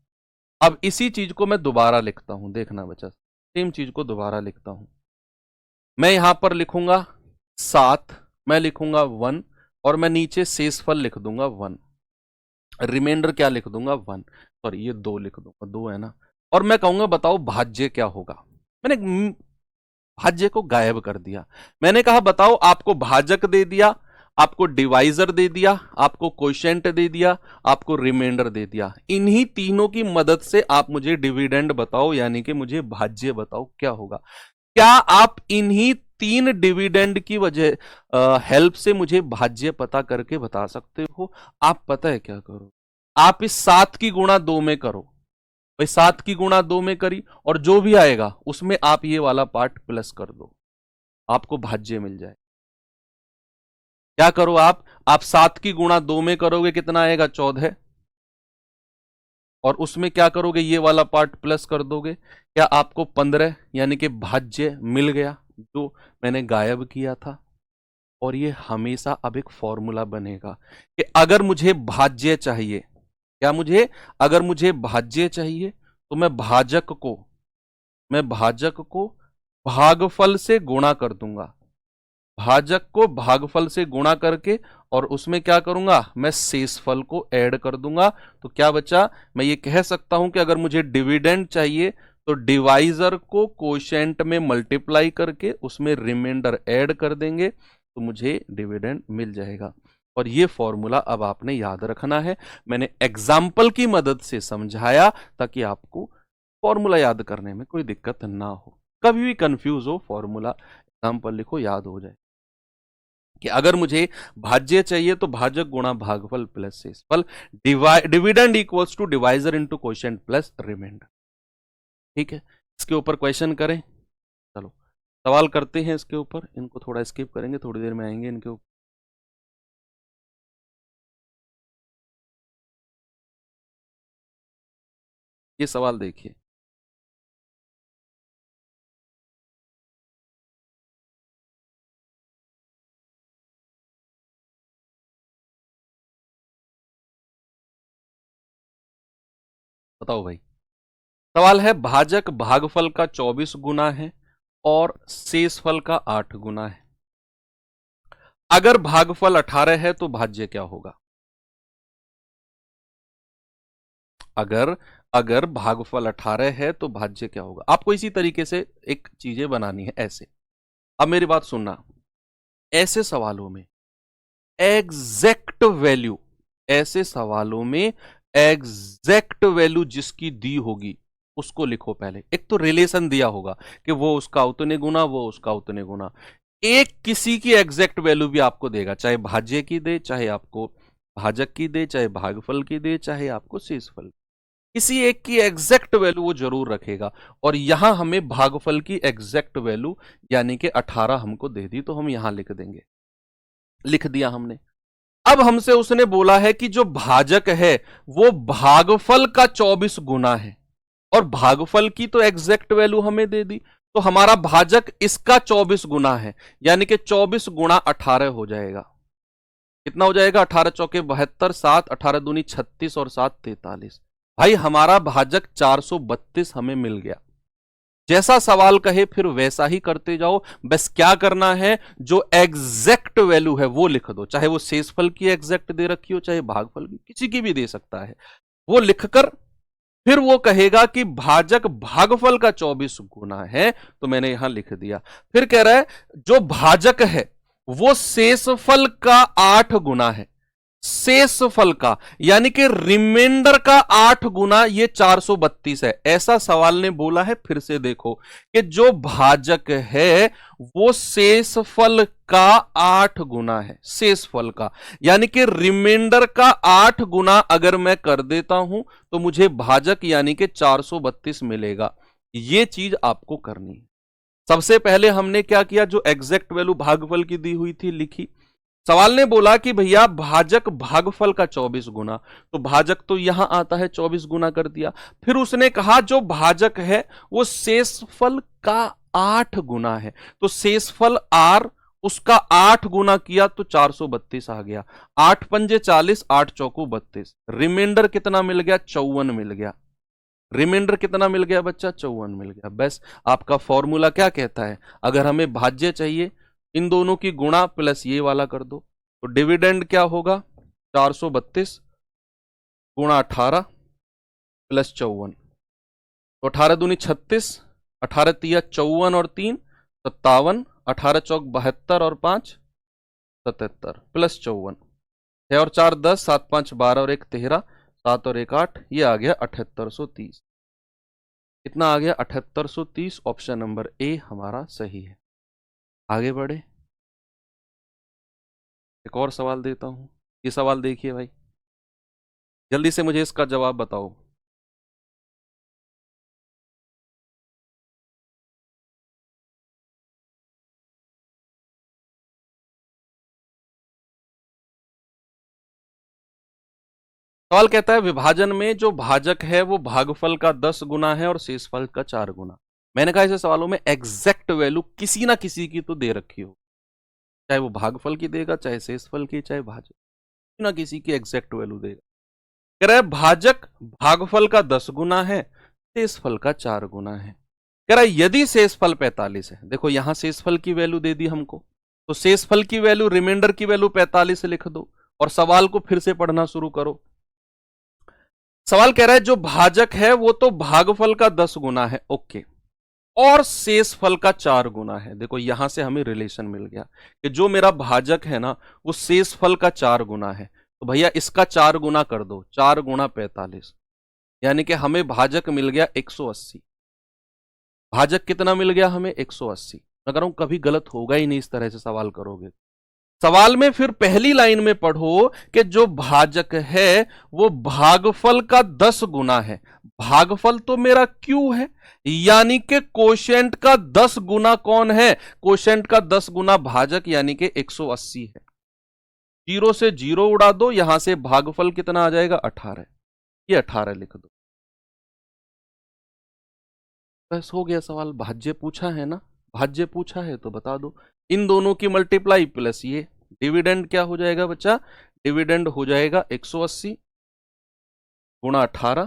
अब इसी चीज को मैं दोबारा लिखता हूं, देखना बच्चा, सेम चीज को दोबारा लिखता हूं। मैं यहां पर लिखूंगा 7, मैं लिखूंगा 1, और मैं नीचे शेषफल लिख दूंगा 1, रिमाइंडर क्या लिख दूंगा, 1। सॉरी, ये 2 लिख दूंगा, 2 है ना। और मैं कहूंगा बताओ भाज्य क्या होगा। मैंने भाज्य को गायब कर दिया। मैंने कहा बताओ, आपको भाजक दे दिया, आपको डिवाइजर दे दिया, आपको क्वोशिएंट दे दिया, आपको रिमाइंडर दे दिया। इन्हीं तीनों की मदद से आप मुझे डिविडेंड बताओ, यानी कि मुझे भाज्य बताओ क्या होगा। क्या आप इन्हीं 3 डिविडेंड की वजह हेल्प से मुझे भाज्य पता करके बता सकते हो। आप पता है क्या करो, आप इस 7 की गुणा 2 में करो। भाई 7 की गुणा 2 में करी, और जो भी आएगा उसमें आप ये वाला पार्ट प्लस कर दो, आपको भाज्य मिल जाए। क्या करो आप 7 की गुणा 2 में करोगे, कितना आएगा, 14। और उसमें क्या करोगे, ये वाला पार्ट प्लस कर दोगे, क्या आपको 15 यानी कि भाज्य मिल गया, जो मैंने गायब किया था। और ये हमेशा अब एक फॉर्मूला बनेगा कि अगर मुझे भाज्य चाहिए, क्या मुझे, अगर मुझे भाज्य चाहिए, तो मैं भाजक को भागफल से गुणा कर दूंगा। भाजक को भागफल से गुणा करके, और उसमें क्या करूंगा, मैं शेषफल को ऐड कर दूंगा। तो क्या बचा, मैं ये कह सकता हूं कि अगर मुझे डिविडेंड चाहिए, तो डिवाइजर को कोशेंट में मल्टीप्लाई करके उसमें रिमाइंडर ऐड कर देंगे, तो मुझे डिविडेंड मिल जाएगा। और ये फॉर्मूला अब आपने याद रखना है। मैंने एग्जाम्पल की मदद से समझाया ताकि आपको फॉर्मूला याद करने में कोई दिक्कत ना हो। कभी भी कंफ्यूज हो, फॉर्मूला एग्जाम्पल लिखो, याद हो जाए कि अगर मुझे भाज्य चाहिए तो भाजक गुणा भागफल प्लस शेषफल, dividend equals to divisor into quotient plus remainder. ठीक है, इसके ऊपर क्वेश्चन करें। चलो सवाल करते हैं इसके ऊपर, इनको थोड़ा स्किप करेंगे, थोड़ी देर में आएंगे इनके ऊपर। ये सवाल देखिए, बताओ भाई। सवाल है भाजक भागफल का 24 गुना है और शेषफल का 8 गुना है। अगर भागफल 18 है तो भाज्य क्या होगा? अगर अगर भागफल 18 है तो भाज्य क्या होगा? आपको इसी तरीके से एक चीजें बनानी है ऐसे। अब मेरी बात सुनना, ऐसे सवालों में एग्जैक्ट वैल्यू, ऐसे सवालों में एग्जैक्ट वैल्यू जिसकी दी होगी उसको लिखो पहले। एक तो रिलेशन दिया होगा कि वो उसका उतने गुना, वो उसका उतने गुना। एक किसी की एग्जैक्ट वैल्यू भी आपको देगा, चाहे भाज्य की दे, चाहे आपको भाजक की दे, चाहे भागफल की दे, चाहे आपको शेषफल। किसी एक की एग्जैक्ट वैल्यू वो जरूर रखेगा। और यहां हमें भागफल की एग्जैक्ट वैल्यू यानी कि 18 हमको दे दी, तो हम यहां लिख देंगे। लिख दिया हमने। अब हमसे उसने बोला है कि जो भाजक है वो भागफल का 24 गुना है, और भागफल की तो एग्जैक्ट वैल्यू हमें दे दी, तो हमारा भाजक इसका 24 गुना है, यानी कि 24 गुणा 18 हो जाएगा। कितना हो जाएगा? 18 चौके 72, 7 18 दूनी 36 और 7 43। भाई हमारा भाजक 432 हमें मिल गया। जैसा सवाल कहे फिर वैसा ही करते जाओ। बस क्या करना है, जो एग्जैक्ट वैल्यू है वो लिख दो, चाहे वो शेषफल की एग्जैक्ट दे रखी हो, चाहे भागफल की, किसी की भी दे सकता है। वो लिखकर फिर वो कहेगा कि भाजक भागफल का 24 गुना है, तो मैंने यहां लिख दिया। फिर कह रहा है जो भाजक है वो शेषफल का 8 गुना है। शेषफल का यानी कि रिमाइंडर का 8 गुना, ये 432 है। ऐसा सवाल ने बोला है। फिर से देखो कि जो भाजक है वो शेषफल का 8 गुना है। शेषफल का यानी कि रिमाइंडर का 8 गुना अगर मैं कर देता हूं तो मुझे भाजक यानी कि 432 मिलेगा। ये चीज आपको करनी है। सबसे पहले हमने क्या किया, जो एग्जैक्ट वैल्यू भागफल की दी हुई थी लिखी। सवाल ने बोला कि भैया भाजक भागफल का 24 गुना, तो भाजक तो यहां आता है, 24 गुना कर दिया। फिर उसने कहा जो भाजक है वो शेषफल का 8 गुना है, तो शेषफल आर, उसका 8 गुना किया तो 432 आ गया। 8 पंजे 40, 8 चौको 32। रिमाइंडर कितना मिल गया? 54 मिल गया। रिमाइंडर कितना मिल गया बच्चा? 54 मिल गया। बस आपका फॉर्मूला क्या कहता है, अगर हमें भाज्य चाहिए इन दोनों की गुणा प्लस ये वाला कर दो, तो डिविडेंड क्या होगा? 432 गुणा 18 प्लस 54, तो 18 दूनी 36, 18 तिया 54 और 3 57, 18 चौक 72 और 5 77 प्लस 54, 6 और 4 10, 7 5 12 और 1 13, 7 और 1 8, ये आ गया 7830। कितना आ गया? 7830। ऑप्शन नंबर ए हमारा सही है। आगे बढ़े, एक और सवाल देता हूं। ये सवाल देखिए भाई, जल्दी से मुझे इसका जवाब बताओ। सवाल कहता है विभाजन में जो भाजक है वो भागफल का 10 गुना है और शेषफल का 4 गुना। मैंने कहा ऐसे सवालों में एग्जैक्ट वैल्यू किसी ना किसी की तो दे रखी हो, चाहे वो भागफल की देगा, चाहे शेषफल की, चाहे भाजक, किसी ना किसी की एग्जैक्ट वैल्यू देगा। कह रहा है भाजक भागफल का 10 गुना है, शेषफल का 4 गुना है। कह रहा है यदि शेषफल 45 है, देखो यहां शेषफल की वैल्यू दे दी हमको, तो शेषफल की वैल्यू, रिमाइंडर की वैल्यू 45 लिख दो और सवाल को फिर से पढ़ना शुरू करो। सवाल कह रहा है जो भाजक है वो तो भागफल का 10 गुना है, ओके, और शेषफल का 4 गुना है। देखो यहां से हमें रिलेशन मिल गया कि जो मेरा भाजक है ना वो शेषफल का 4 गुना है, तो भैया इसका 4 गुना कर दो, 4 गुना 45, यानी कि हमें भाजक मिल गया 180। भाजक कितना मिल गया हमें? 180। मैं कह रहा हूं कभी गलत होगा ही नहीं इस तरह से सवाल करोगे। सवाल में फिर पहली लाइन में पढ़ो कि जो भाजक है वो भागफल का 10 गुना है। भागफल तो मेरा क्यू है, यानी कि कोशेंट का 10 गुना कौन है? कोशेंट का 10 गुना भाजक, यानी कि 180 है। जीरो से जीरो उड़ा दो, यहां से भागफल कितना आ जाएगा? 18। ये 18 लिख दो, बस हो गया सवाल। भाज्य पूछा है ना, भाज्य पूछा है तो बता दो। इन दोनों की मल्टीप्लाई प्लस ये डिविडेंड क्या हो जाएगा बच्चा? डिविडेंड हो जाएगा 180 गुणा 18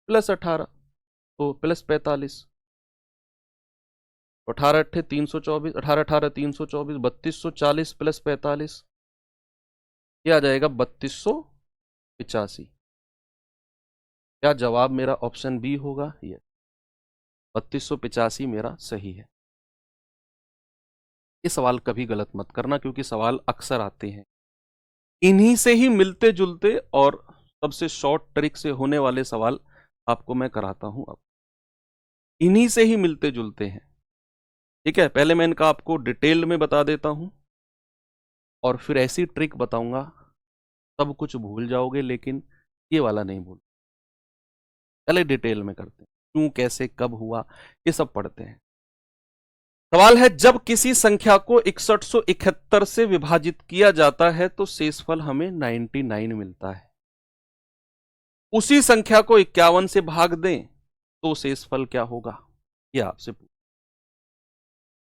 प्लस 18, तो प्लस 45, 18 अट्ठे 324, 18 18 324, 3240 प्लस 45, ये आ जाएगा 3285। क्या जवाब मेरा ऑप्शन बी होगा? ये 3285 मेरा सही है। ये सवाल कभी गलत मत करना, क्योंकि सवाल अक्सर आते हैं इन्हीं से ही मिलते जुलते और सबसे शॉर्ट ट्रिक से होने वाले सवाल आपको मैं कराता हूं। अब इन्हीं से ही मिलते जुलते हैं, ठीक है। पहले मैं इनका आपको डिटेल में बता देता हूं और फिर ऐसी ट्रिक बताऊंगा, सब कुछ भूल जाओगे लेकिन ये वाला नहीं भूल। पहले डिटेल में करते हैं, क्यों, कैसे, कब हुआ, ये सब पढ़ते हैं। सवाल है, जब किसी संख्या को 6171 से विभाजित किया जाता है तो शेषफल हमें 99 मिलता है। उसी संख्या को 51 से भाग दें तो शेषफल क्या होगा? ये आपसे पूछ,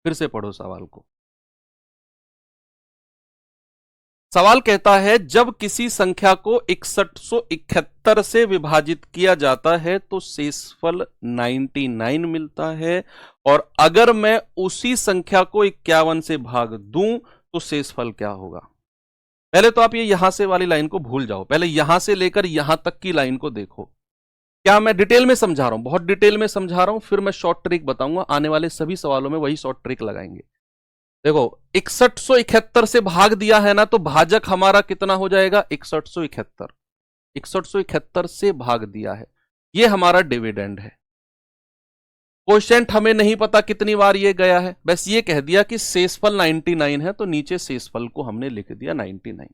फिर से पढ़ो सवाल को। सवाल कहता है, जब किसी संख्या को 6171 से विभाजित किया जाता है तो शेषफल 99 मिलता है, और अगर मैं उसी संख्या को 51 से भाग दूं तो शेषफल क्या होगा? पहले तो आप ये यहां से वाली लाइन को भूल जाओ, पहले यहां से लेकर यहां तक की लाइन को देखो। क्या मैं डिटेल में समझा रहा हूं? बहुत डिटेल में समझा रहा हूं, फिर मैं शॉर्ट ट्रिक बताऊंगा। आने वाले सभी सवालों में वही शॉर्ट ट्रिक लगाएंगे। देखो, 6171 से भाग दिया है ना, तो भाजक हमारा कितना हो जाएगा? 6171। 6171 से भाग दिया है, ये हमारा डिविडेंड है। क्वोशिएंट हमें नहीं पता कितनी बार ये गया है, बस ये कह दिया कि शेषफल 99 है, तो नीचे शेषफल को हमने लिख दिया 99।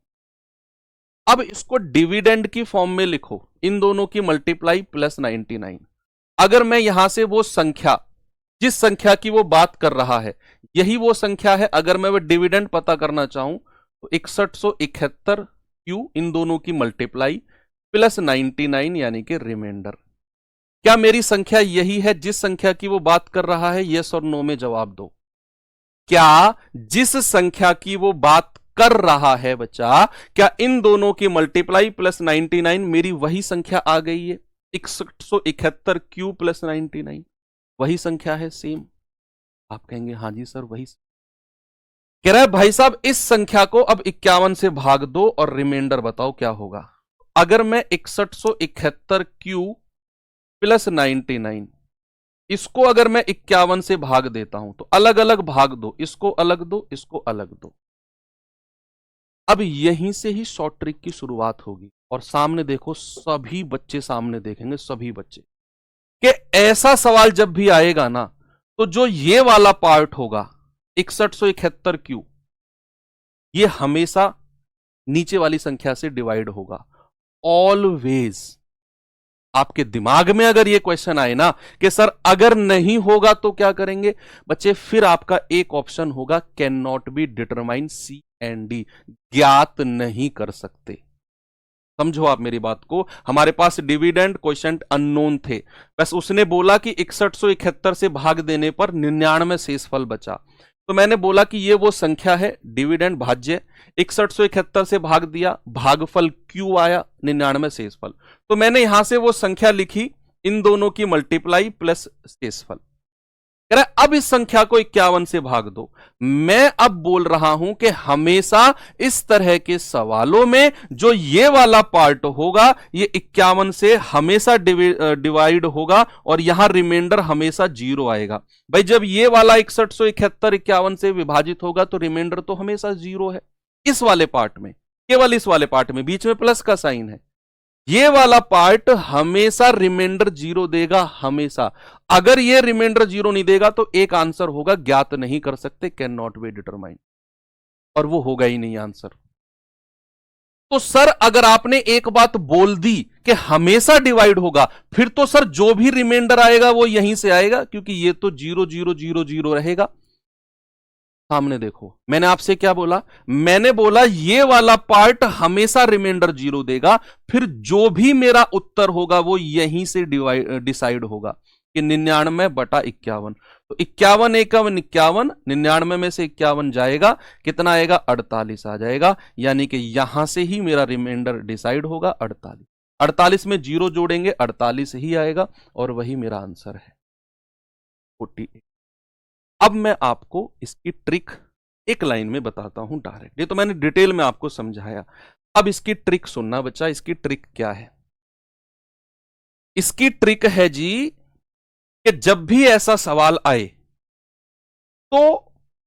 अब इसको डिविडेंड की फॉर्म में लिखो, इन दोनों की मल्टीप्लाई प्लस 99। अगर मैं यहां से वो संख्या, जिस संख्या की वो बात कर रहा है यही वो संख्या है, अगर मैं वो डिविडेंड पता करना चाहूं तो 6171 क्यू, इन दोनों की मल्टीप्लाई प्लस 99 यानी कि रिमाइंडर। क्या मेरी संख्या यही है जिस संख्या की वो बात कर रहा है? यस और नो में जवाब दो। क्या जिस संख्या की वो बात कर रहा है बच्चा, क्या इन दोनों की मल्टीप्लाई प्लस 99 मेरी वही संख्या आ गई है? 6171 क्यू प्लस 99 वही संख्या है, सेम। आप कहेंगे हाँ जी सर वही। कह रहा है भाई साहब, इस संख्या को अब 51 से भाग दो और रिमाइंडर बताओ क्या होगा। अगर मैं 6171 क्यू प्लस 99, इसको अगर मैं 51 से भाग देता हूं तो अलग अलग भाग दो, इसको अलग दो, इसको अलग दो। अब यहीं से ही शॉर्ट ट्रिक की शुरुआत होगी, और सामने देखो, सभी बच्चे सामने देखेंगे, सभी बच्चे, कि ऐसा सवाल जब भी आएगा ना, तो जो ये वाला पार्ट होगा 6171 क्यू, ये हमेशा नीचे वाली संख्या से डिवाइड होगा। ऑलवेज आपके दिमाग में अगर ये क्वेश्चन आए ना कि सर अगर नहीं होगा तो क्या करेंगे बच्चे, फिर आपका एक ऑप्शन होगा, can not be determine, C and D, ज्ञात नहीं कर सकते। समझो आप मेरी बात को। हमारे पास डिविडेंड क्वोशिएंट अननोन थे, बस उसने बोला कि 6171 से भाग देने पर 99 शेषफल बचा, तो मैंने बोला कि ये वो संख्या है, डिविडेंड भाज्य, 6171 से भाग दिया, भागफल क्यू आया, 99 शेषफल, तो मैंने यहां से वो संख्या लिखी, इन दोनों की मल्टीप्लाई प्लस शेषफल। कह रहा है अब इस संख्या को 51 से भाग दो। मैं अब बोल रहा हूं कि हमेशा इस तरह के सवालों में जो ये वाला पार्ट होगा ये 51 से हमेशा डिवाइड होगा, और यहां रिमाइंडर हमेशा 0 आएगा। भाई जब ये वाला 6171 51 से विभाजित होगा तो रिमाइंडर तो हमेशा 0 है। इस वाले पार्ट में, केवल इस वाले पार्ट में, बीच में प्लस का साइन है, ये वाला पार्ट हमेशा रिमाइंडर 0 देगा, हमेशा। अगर ये रिमाइंडर 0 नहीं देगा तो एक आंसर होगा, ज्ञात नहीं कर सकते, कैन नॉट बी डिटरमाइन, और वो होगा ही नहीं आंसर। तो सर अगर आपने एक बात बोल दी कि हमेशा डिवाइड होगा, फिर तो सर जो भी रिमाइंडर आएगा वो यहीं से आएगा, क्योंकि ये तो 0 0 0 0 रहेगा। सामने देखो, मैंने आपसे क्या बोला? मैंने बोला ये वाला पार्ट हमेशा रिमाइंडर 0 देगा, फिर जो भी मेरा उत्तर होगा वो यहीं से डिसाइड होगा कि 99/51। तो 51 51 51, 99 में से 51 जाएगा, कितना आएगा? 48 आ जाएगा, यानी कि यहां से ही मेरा रिमाइंडर डिसाइड होगा, 48। 48 में 0 जोड़ेंगे 48 ही आएगा और वही मेरा आंसर है 48। अब मैं आपको इसकी ट्रिक एक लाइन में बताता हूं डायरेक्ट। ये तो मैंने डिटेल में आपको समझाया, अब इसकी ट्रिक सुनना बच्चा। इसकी ट्रिक क्या है? इसकी ट्रिक है जी कि जब भी ऐसा सवाल आए तो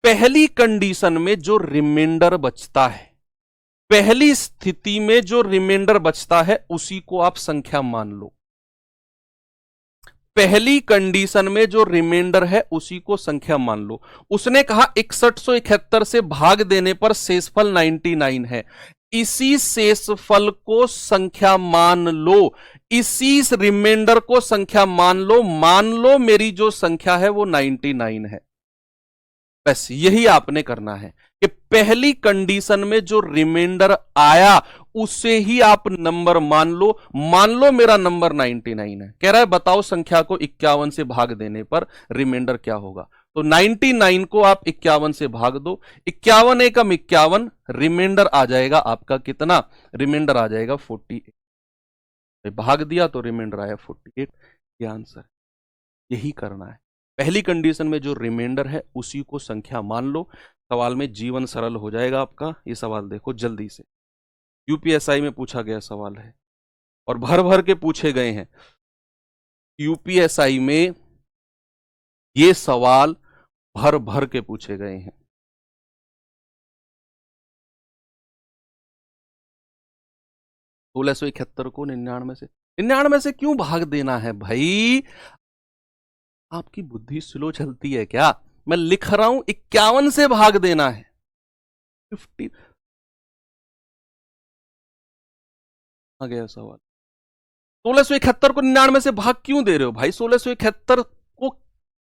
पहली कंडीशन में जो रिमाइंडर बचता है, पहली स्थिति में जो रिमाइंडर बचता है उसी को आप संख्या मान लो। पहली कंडीशन में जो रिमाइंडर है उसी को संख्या मान लो। उसने कहा 6171 से भाग देने पर शेषफल 99 है, इसी शेषफल को संख्या मान लो, इसी रिमाइंडर को संख्या मान लो। मान लो मेरी जो संख्या है वो 99 है। बस यही आपने करना है कि पहली कंडीशन में जो रिमाइंडर आया उसे ही आप नंबर मान लो। मान लो मेरा नंबर 99 है। कह रहा है बताओ संख्या को 51 से भाग देने पर रिमाइंडर क्या होगा। तो 99 को आप 51 से भाग दो, 51 एकम 51, रिमाइंडर आ जाएगा आपका कितना? रिमाइंडर आ जाएगा 48। भाग दिया तो रिमाइंडर आया 48। ये आंसर, यही करना है। पहली कंडीशन में जो रिमाइंडर है उसी को संख्या मान लो। सवाल में जीवन सरल हो जाएगा आपका। ये सवाल देखो जल्दी से, यूपीएसआई में पूछा गया सवाल है और भर भर के पूछे गए हैं। यूपीएसआई में ये सवाल भर भर के पूछे गए हैं। तो 1671 को 99 से क्यों भाग देना है भाई? आपकी बुद्धि स्लो चलती है क्या? मैं लिख रहा हूं 51 से भाग देना है 50। आ गया सवाल। 1671 को 99 से भाग क्यों दे रहे हो भाई? 1671 को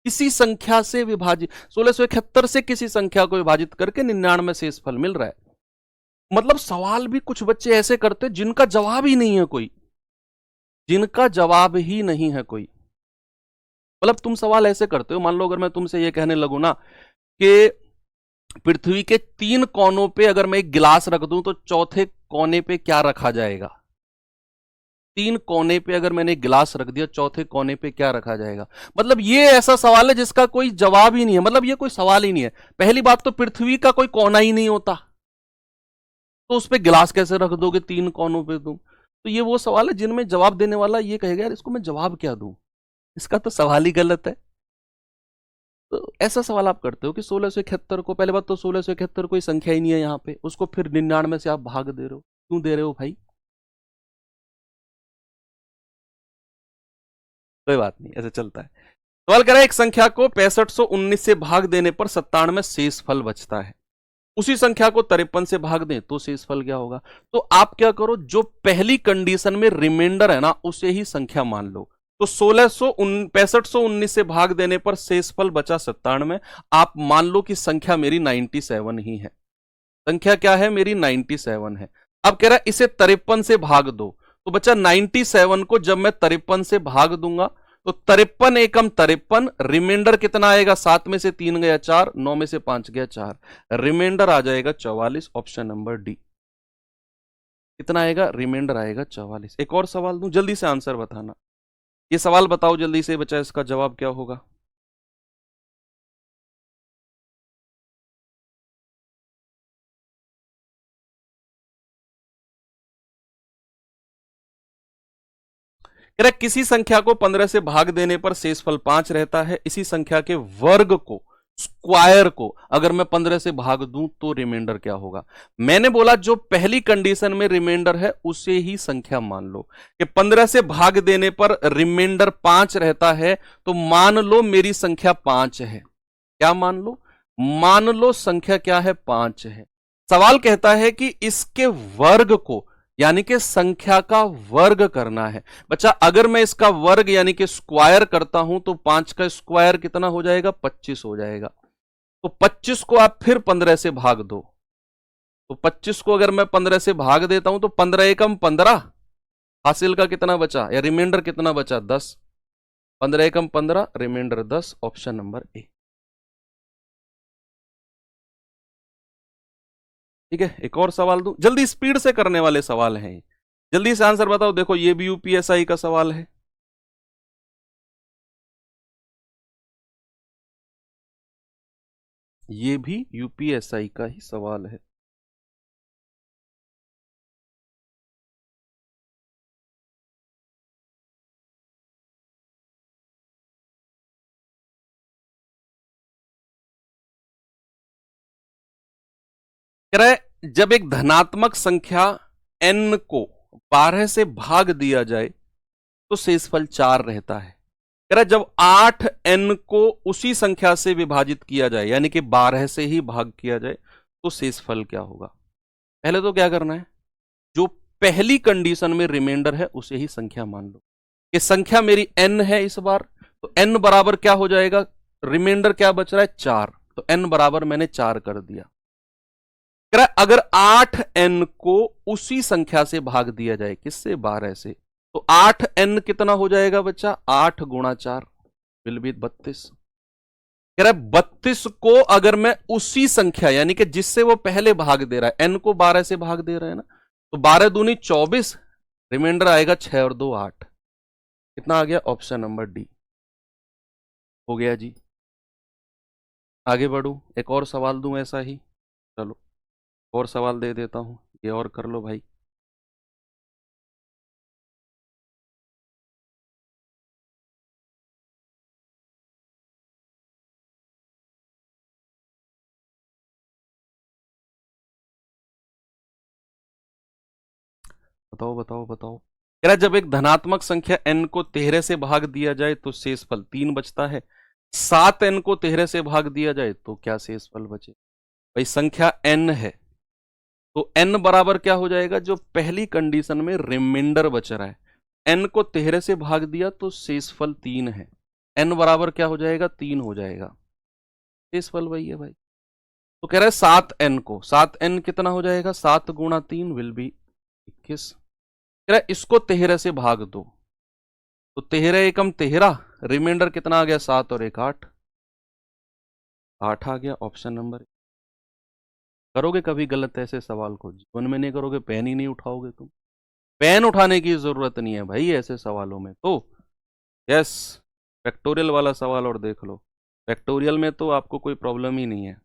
किसी संख्या से विभाजित, 1671 से किसी संख्या को विभाजित करके 99 शेषफल मिल रहा है। मतलब सवाल भी कुछ बच्चे ऐसे करते जिनका जवाब ही नहीं है कोई, जिनका जवाब ही नहीं है कोई। मतलब तुम सवाल ऐसे करते हो, मान लो अगर मैं तुमसे ये कहने लगूं ना कि पृथ्वी के 3 कोनों पे अगर मैं एक गिलास रख दूं तो चौथे कोने पे क्या रखा जाएगा? 3 कोने पे अगर मैंने गिलास रख दिया, चौथे कोने पे क्या रखा जाएगा? मतलब ये ऐसा सवाल है जिसका कोई जवाब ही नहीं है। मतलब ये कोई सवाल ही नहीं है। पहली बात तो पृथ्वी का कोई कोना ही नहीं होता, तो उस पे गिलास कैसे रख दोगे 3 कोनों पे तुम? तो ये वो सवाल है जिनमें जवाब देने वाला ये कहेगा यार इसको मैं जवाब क्या दूं, इसका तो सवाल ही गलत है। तो ऐसा सवाल आप करते हो कि 1671 को, पहले बात तो 1671 कोई संख्या ही नहीं है यहाँ पे, उसको फिर 99 से आप भाग दे रहे हो। क्यों दे रहे हो भाई? कोई बात नहीं, ऐसे चलता है। सवाल कह रहा है एक संख्या को 6519 से भाग देने पर 97 शेषफल बचता है, उसी संख्या को 53 से भाग दें तो शेषफल क्या होगा? तो आप क्या करो, जो पहली कंडीशन में रिमाइंडर है ना उसे ही संख्या मान लो। तो 6519 से भाग देने पर शेषफल बचा 97। आप मान लो कि संख्या मेरी 97 ही है। संख्या क्या है मेरी? 97 है। अब कह रहा है इसे 53 से भाग दो, तो बच्चा 97 को जब मैं 53 से भाग दूंगा तो 53 एकम 53, रिमाइंडर कितना आएगा? 7 में से 3 गया 4, 9 में से 5 गया 4, रिमाइंडर आ जाएगा 44। Option number D. कितना आएगा? रिमाइंडर आएगा 44। एक और सवाल दूं, जल्दी से आंसर बताना। ये सवाल बताओ जल्दी से बच्चा, इसका जवाब क्या होगा? कह रहा किसी संख्या को 15 से भाग देने पर शेषफल 5 रहता है, इसी संख्या के वर्ग को, स्क्वायर को अगर मैं 15 से भाग दूं तो रिमाइंडर क्या होगा? मैंने बोला जो पहली कंडीशन में रिमाइंडर है उसे ही संख्या मान लो कि 15 से भाग देने पर रिमाइंडर 5 रहता है, तो मान लो मेरी संख्या 5 है। क्या मान लो? मान लो संख्या क्या है? 5 है। सवाल कहता है कि इसके वर्ग को, यानी कि संख्या का वर्ग करना है। बच्चा अगर मैं इसका वर्ग यानी कि स्क्वायर करता हूं तो 5 का स्क्वायर कितना हो जाएगा? 25 हो जाएगा। तो 25 को आप फिर 15 से भाग दो, तो 25 को अगर मैं 15 से भाग देता हूं तो 15 एकम 15, हासिल का कितना बचा या रिमाइंडर कितना बचा? 10। 15 एकम 15, रिमाइंडर 10। Option number A. ठीक है, एक और सवाल दूं, जल्दी स्पीड से करने वाले सवाल हैं। जल्दी से आंसर बताओ। देखो ये भी यूपीएसआई का सवाल है। ये भी यूपीएसआई का ही सवाल है। कह रहा है जब एक धनात्मक संख्या n को 12 से भाग दिया जाए तो शेषफल 4 रहता है। कह रहा है जब 8n को उसी संख्या से विभाजित किया जाए, यानी कि 12 से ही भाग किया जाए, तो शेषफल क्या होगा। पहले तो क्या करना है, जो पहली कंडीशन में रिमाइंडर है उसे ही संख्या मान लो कि संख्या मेरी n है इस बार, तो n बराबर क्या हो जाएगा, रिमाइंडर क्या बच रहा है 4, तो n बराबर मैंने 4 कर दिया। अगर 8n को उसी संख्या से भाग दिया जाए, किससे, 12 से, तो 8n कितना हो जाएगा बच्चा, 8 गुणा 4 विल बी 32। कह रहा है 32 को अगर मैं उसी संख्या, यानी कि जिससे वो पहले भाग दे रहा है, n को 12 से भाग दे रहा है ना, तो 12 दूनी 24, रिमाइंडर आएगा 6 और 2 8। कितना आ गया, ऑप्शन नंबर डी हो गया जी। आगे बढ़ू, एक और सवाल दूं ऐसा ही, चलो और सवाल दे देता हूं, ये और कर लो भाई। बताओ बताओ बताओ। कह रहा है जब एक धनात्मक संख्या n को 13 से भाग दिया जाए तो शेषफल 3 बचता है। 7n को 13 से भाग दिया जाए तो क्या शेषफल बचे। भाई संख्या n है तो n बराबर क्या हो जाएगा, जो पहली कंडीशन में रिमाइंडर बच रहा है, n को 13 से भाग दिया तो शेषफल 3 है, n बराबर क्या हो जाएगा, 3 हो जाएगा, शेषफल वही है भाई। तो कह रहा है 7n को, 7n कितना हो जाएगा, 7 गुणा 3 विल बी 21। कह रहा है इसको 13 से भाग दो, तो 13 एकम 13, रिमाइंडर कितना आ गया, 7 और 1 8, 8 आ गया, ऑप्शन नंबर। करोगे कभी गलत ऐसे सवाल को, जीवन में नहीं करोगे, पेन ही नहीं उठाओगे तुम, पेन उठाने की जरूरत नहीं है भाई ऐसे सवालों में तो। यस, फैक्टोरियल वाला सवाल और देख लो, फैक्टोरियल में तो आपको कोई प्रॉब्लम ही नहीं है।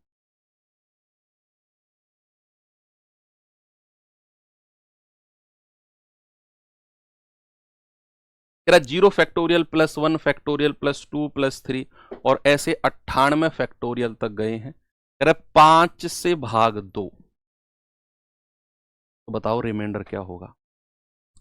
तेरा 0 factorial plus 1 factorial plus 2 plus 3 और ऐसे 98 फैक्टोरियल तक गए हैं। कह रहा 5 से भाग 2, तो बताओ रिमाइंडर क्या होगा।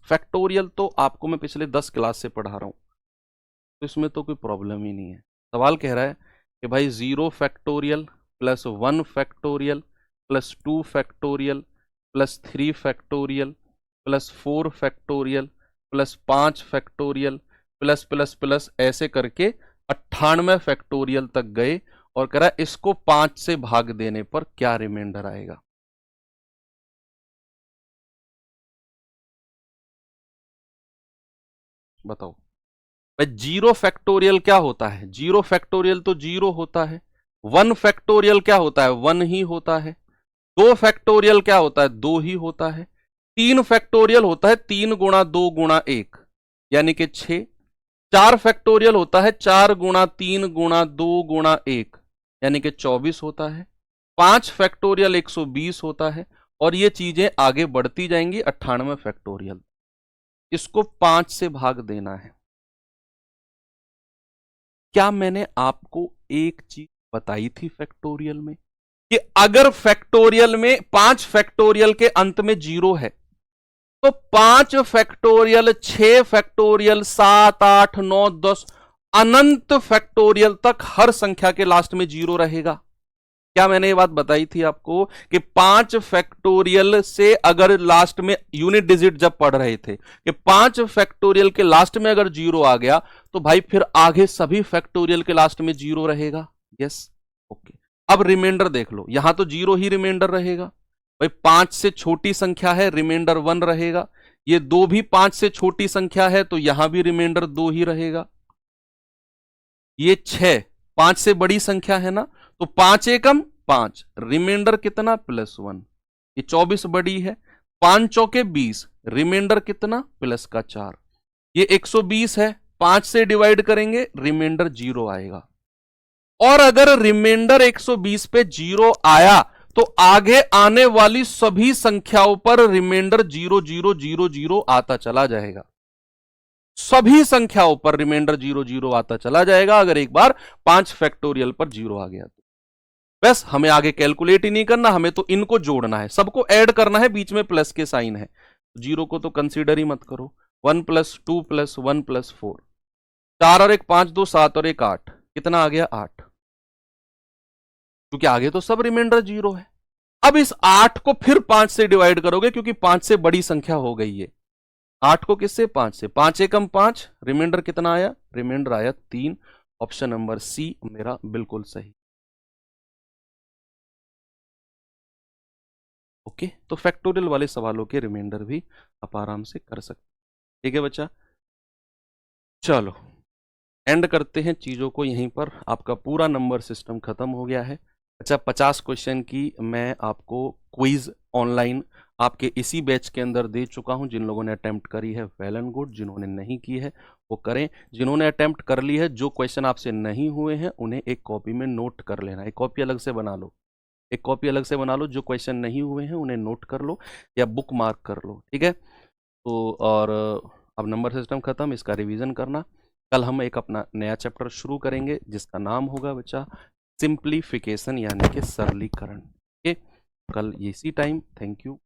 फैक्टोरियल तो आपको मैं पिछले 10 क्लास से पढ़ा रहा हूं, तो इसमें तो कोई प्रॉब्लम ही नहीं है। सवाल कह रहा है कि भाई 0 factorial plus 1 factorial plus 2 factorial plus 3 factorial plus 4 factorial plus 5 factorial plus plus plus ऐसे करके 98 फैक्टोरियल तक गए, और कह रहा है इसको 5 से भाग देने पर क्या रिमाइंडर आएगा। बताओ भाई, 0 फैक्टोरियल क्या होता है, 0 फैक्टोरियल तो 0 होता है। 1 फैक्टोरियल क्या होता है, 1 ही होता है। 2 फैक्टोरियल क्या होता है, 2 ही होता है। 3 फैक्टोरियल होता है 3 गुणा 2 गुणा 1 यानी कि 6। 4 फैक्टोरियल होता है 4 गुणा 3 गुणा 2 गुणा 1 यानी कि 24 होता है। 5 फैक्टोरियल 120 होता है, और ये चीजें आगे बढ़ती जाएंगी 98 फैक्टोरियल। इसको 5 से भाग देना है। क्या मैंने आपको एक चीज बताई थी फैक्टोरियल में, कि अगर फैक्टोरियल में 5 फैक्टोरियल के अंत में 0 है, तो 5 फैक्टोरियल 6 फैक्टोरियल 7 8 9 10 अनंत फैक्टोरियल तक हर संख्या के लास्ट में 0 रहेगा। क्या मैंने ये बात बताई थी आपको कि 5 फैक्टोरियल से अगर लास्ट में यूनिट डिजिट जब पढ़ रहे थे कि 5 फैक्टोरियल के लास्ट में अगर 0 आ गया तो भाई फिर आगे सभी फैक्टोरियल के लास्ट में 0 रहेगा। Yes, okay. अब रिमाइंडर देख लो, यहां तो 0 ही रिमाइंडर रहेगा भाई, 5 से छोटी संख्या है, रिमाइंडर 1 रहेगा। ये 2 भी 5 से छोटी संख्या है तो यहां भी रिमाइंडर 2 ही रहेगा। ये 6 5 से बड़ी संख्या है ना, तो 5 एकम 5, रिमाइंडर कितना, +1। ये 24 बड़ी है, 5 चौके 20, रिमाइंडर कितना प्लस का 4, ये 120 है, 5 से डिवाइड करेंगे रिमाइंडर 0 आएगा। और अगर रिमाइंडर 120 पे 0 आया तो आगे आने वाली सभी संख्याओं पर रिमाइंडर 0000 आता चला जाएगा, सभी संख्याओं पर रिमाइंडर 00 आता चला जाएगा अगर एक बार 5 फैक्टोरियल पर 0 आ गया तो। बस हमें आगे कैलकुलेट ही नहीं करना, हमें तो इनको जोड़ना है, सबको ऐड करना है, बीच में प्लस के साइन है, 0 को तो कंसीडर ही मत करो। 1 + 2 + 1 + 4, 4 और 1 5, 2 7 और 1 8, कितना आ गया 8, क्योंकि आगे तो सब रिमाइंडर 0 है। अब इस 8 को फिर 5 से डिवाइड करोगे क्योंकि 5 से बड़ी संख्या हो गई है। 8 को किससे 5 से, 5 एकम 5, रिमाइंडर कितना आया, रिमाइंडर आया 3। ऑप्शन नंबर सी मेरा बिल्कुल सही। ओके, तो फैक्टोरियल वाले सवालों के रिमाइंडर भी आप आराम से कर सकते। ठीक है बच्चा, चलो एंड करते हैं चीजों को यहीं पर। आपका पूरा नंबर सिस्टम खत्म हो गया है। अच्छा, 50 क्वेश्चन की मैं आपको क्विज ऑनलाइन आपके इसी बैच के अंदर दे चुका हूं। जिन लोगों ने अटेम्प्ट करी है वेल एंड गुड, जिन्होंने नहीं की है वो करें। जिन्होंने अटेम्प्ट कर ली है, जो क्वेश्चन आपसे नहीं हुए हैं उन्हें एक कॉपी में नोट कर लेना, एक कॉपी अलग से बना लो, एक कॉपी अलग से बना लो। जो क्वेश्चन नहीं हुए हैं उन्हें नोट कर लो या बुक मार्क कर लो, ठीक है। तो और अब नंबर सिस्टम खत्म, इसका रिवीजन करना। कल हम एक अपना नया चैप्टर शुरू करेंगे जिसका नाम होगा बच्चा सिंप्लीफिकेशन, यानी कि सरलीकरण। ओके, कल इसी टाइम। Thank you.